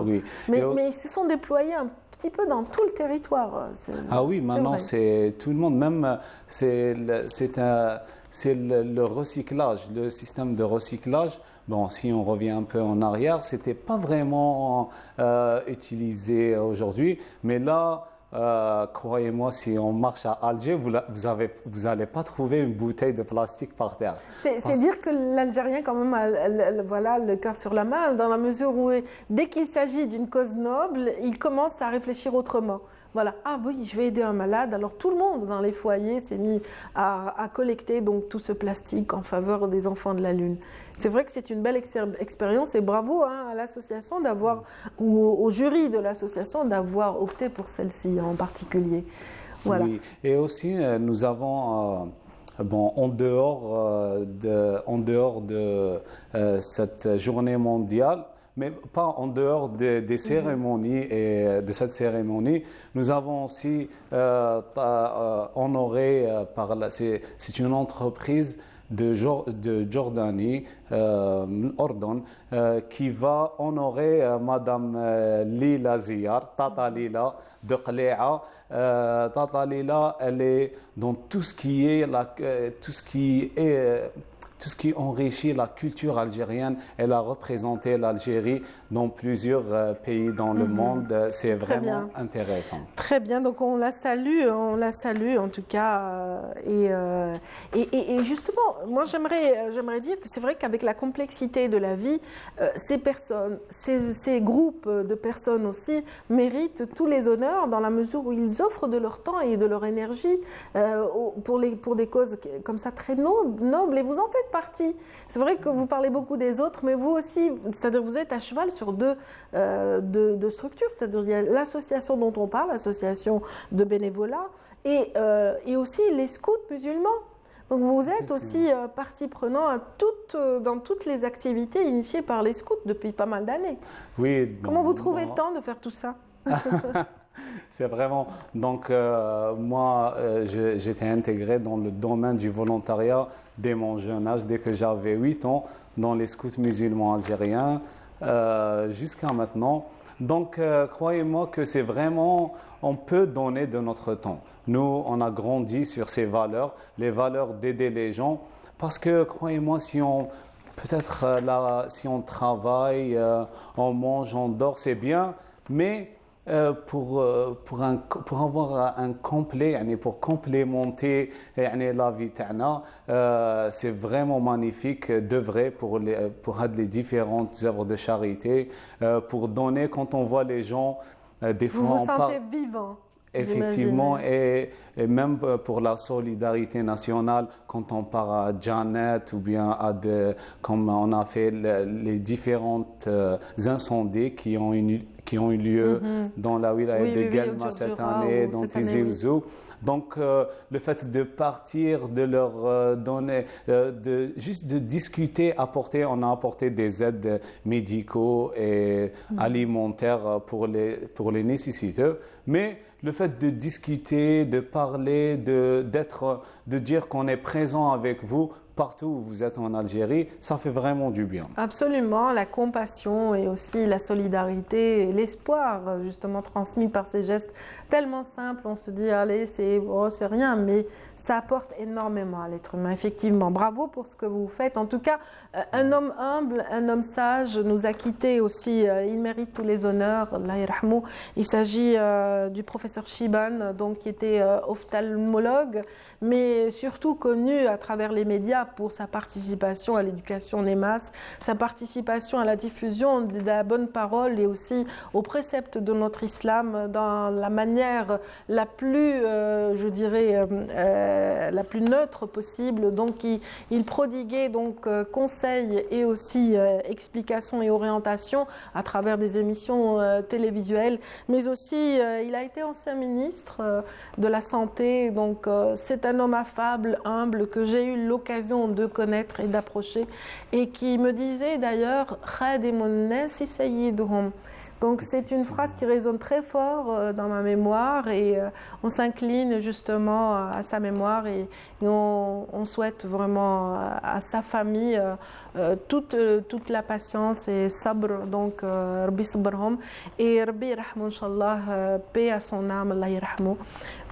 Oui. Mais ils se sont déployés un petit peu dans tout le territoire. Ah oui, maintenant c'est tout le monde, même c'est le recyclage, le système de recyclage. Bon, si on revient un peu en arrière, c'était pas vraiment utilisé aujourd'hui, mais là, croyez-moi, si on marche à Alger, vous n'allez pas trouver une bouteille de plastique par terre. C'est dire que l'Algérien, quand même, a le cœur sur la main, dans la mesure où, dès qu'il s'agit d'une cause noble, il commence à réfléchir autrement. Voilà, ah oui, je vais aider un malade. Alors tout le monde dans les foyers s'est mis à collecter donc tout ce plastique en faveur des enfants de la Lune. C'est vrai que c'est une belle expérience et bravo à l'association d'avoir, ou au jury de l'association d'avoir opté pour celle-ci en particulier. Voilà. Oui, et aussi nous avons, en dehors de cette journée mondiale, mais pas en dehors des cérémonies et de cette cérémonie, nous avons aussi honoré c'est une entreprise de Jordanie, Ordon, qui va honorer Madame Lila Ziyar, Tata Lila de Qléa. Tata Lila, elle est dans tout ce qui enrichit la culture algérienne. Elle a représenté l'Algérie dans plusieurs pays dans le monde. C'est vraiment intéressant. Très bien, donc on la salue en tout cas. Et justement, moi j'aimerais dire que c'est vrai qu'avec la complexité de la vie, ces personnes, ces groupes de personnes aussi méritent tous les honneurs dans la mesure où ils offrent de leur temps et de leur énergie pour des causes comme ça très nobles, et vous en faites partie. C'est vrai que vous parlez beaucoup des autres, mais vous aussi, c'est-à-dire vous êtes à cheval sur deux structures, c'est-à-dire il y a l'association dont on parle, l'association de bénévolat, et aussi les scouts musulmans. Donc vous êtes aussi partie prenante dans toutes les activités initiées par les scouts depuis pas mal d'années. Oui. Comment vous trouvez le temps de faire tout ça? C'est vraiment... Donc, moi, j'étais intégré dans le domaine du volontariat dès mon jeune âge, dès que j'avais 8 ans, dans les scouts musulmans algériens, jusqu'à maintenant. Donc, croyez-moi que c'est vraiment... On peut donner de notre temps. Nous, on a grandi sur ces valeurs, les valeurs d'aider les gens, parce que, croyez-moi, si on travaille, on mange, on dort, c'est bien, mais pour avoir un complet, pour complémenter la vie تاعنا, c'est vraiment magnifique d'œuvrer pour les différentes œuvres de charité, pour donner. Quand on voit les gens, des fois vous vous sentez vivant. Effectivement, et même pour la solidarité nationale, quand on part à Janet ou bien comme on a fait les différentes incendies qui ont eu lieu dans la wilaya de Guelma cette année, dans Tizi Ouzou. Donc, le fait de partir, de leur donner, juste de discuter, on a apporté des aides médicaux et alimentaires pour les nécessiteux. Mais le fait de discuter, de parler, de dire qu'on est présent avec vous partout où vous êtes en Algérie, ça fait vraiment du bien. Absolument, la compassion et aussi la solidarité et l'espoir justement transmis par ces gestes tellement simples. On se dit, allez, c'est rien, mais ça apporte énormément à l'être humain, effectivement. Bravo pour ce que vous faites. En tout cas, un homme humble, un homme sage nous a quittés aussi. Il mérite tous les honneurs. Allah yarhamou. Il s'agit du professeur Shiban, donc, qui était ophtalmologue, mais surtout connu à travers les médias pour sa participation à l'éducation des masses, sa participation à la diffusion de la bonne parole et aussi aux préceptes de notre islam dans la manière la plus, je dirais, la plus neutre possible. Donc il prodiguait donc conseils et aussi explications et orientations à travers des émissions télévisuelles, mais aussi il a été ancien ministre de la santé. Donc c'est un homme affable, humble, que j'ai eu l'occasion de connaître et d'approcher, et qui me disait d'ailleurs khadimun nasi sayyiduhum. Donc c'est une phrase qui résonne très fort dans ma mémoire, et on s'incline justement à sa mémoire, et on souhaite vraiment à sa famille toute la patience et sabr, donc Rabbi sabrhum, et Rabbi yarhamou inshallah, paix à son âme, Allah yarhamou.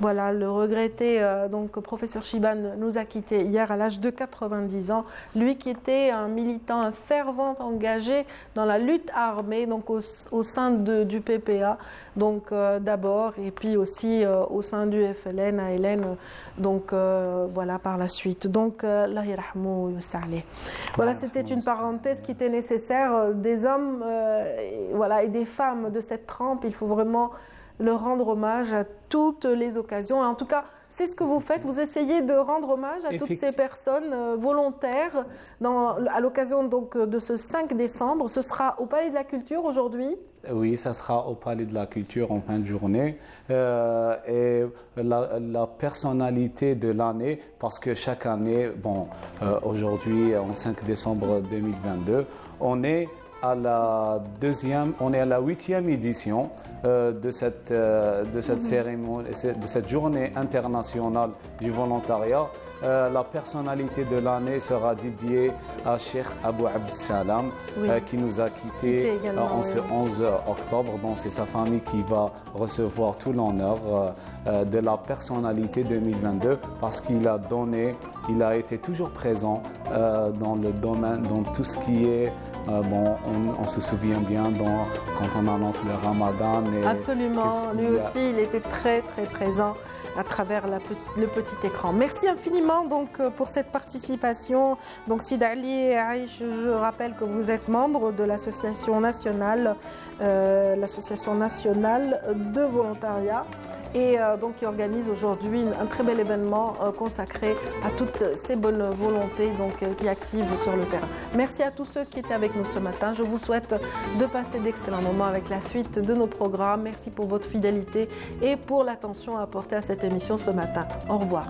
Voilà, le regretté donc professeur Shiban nous a quittés hier à l'âge de 90 ans, lui qui était un militant, un fervent engagé dans la lutte armée, donc au sein du PPA, donc d'abord, et puis aussi au sein du FLN à Hélène, donc voilà, par la suite. Donc Allah yarhamou yusaleh. Voilà, c'était une parenthèse qui était nécessaire. Des hommes voilà, et des femmes de cette trempe, il faut vraiment leur rendre hommage à toutes les occasions. Et en tout cas, c'est ce que vous faites. Vous essayez de rendre hommage à toutes ces personnes volontaires à l'occasion donc de ce 5 décembre. Ce sera au Palais de la Culture aujourd'hui. Oui, ça sera au Palais de la Culture en fin de journée. Et la personnalité de l'année, parce que chaque année, aujourd'hui, en 5 décembre 2022, on est à la 8e édition de cette cérémonie, de cette journée internationale du volontariat. La personnalité de l'année sera dédiée à Cheikh Abou Abdessalam, qui nous a quittés en ce 11 octobre. Donc c'est sa famille qui va recevoir tout l'honneur de la personnalité 2022, parce qu'il a donné, il a été toujours présent dans le domaine, dans tout ce qui est on se souvient bien quand on annonce le Ramadan. Absolument, lui aussi il était très très présent à travers le petit écran. Merci infiniment donc pour cette participation. Donc Sid Ali et Aïch, je rappelle que vous êtes membre de l'association nationale de volontariat, et donc qui organise aujourd'hui un très bel événement consacré à toutes ces bonnes volontés donc, qui activent sur le terrain. Merci à tous ceux qui étaient avec nous ce matin. Je vous souhaite de passer d'excellents moments avec la suite de nos programmes. Merci pour votre fidélité et pour l'attention apportée à cette émission ce matin. Au revoir.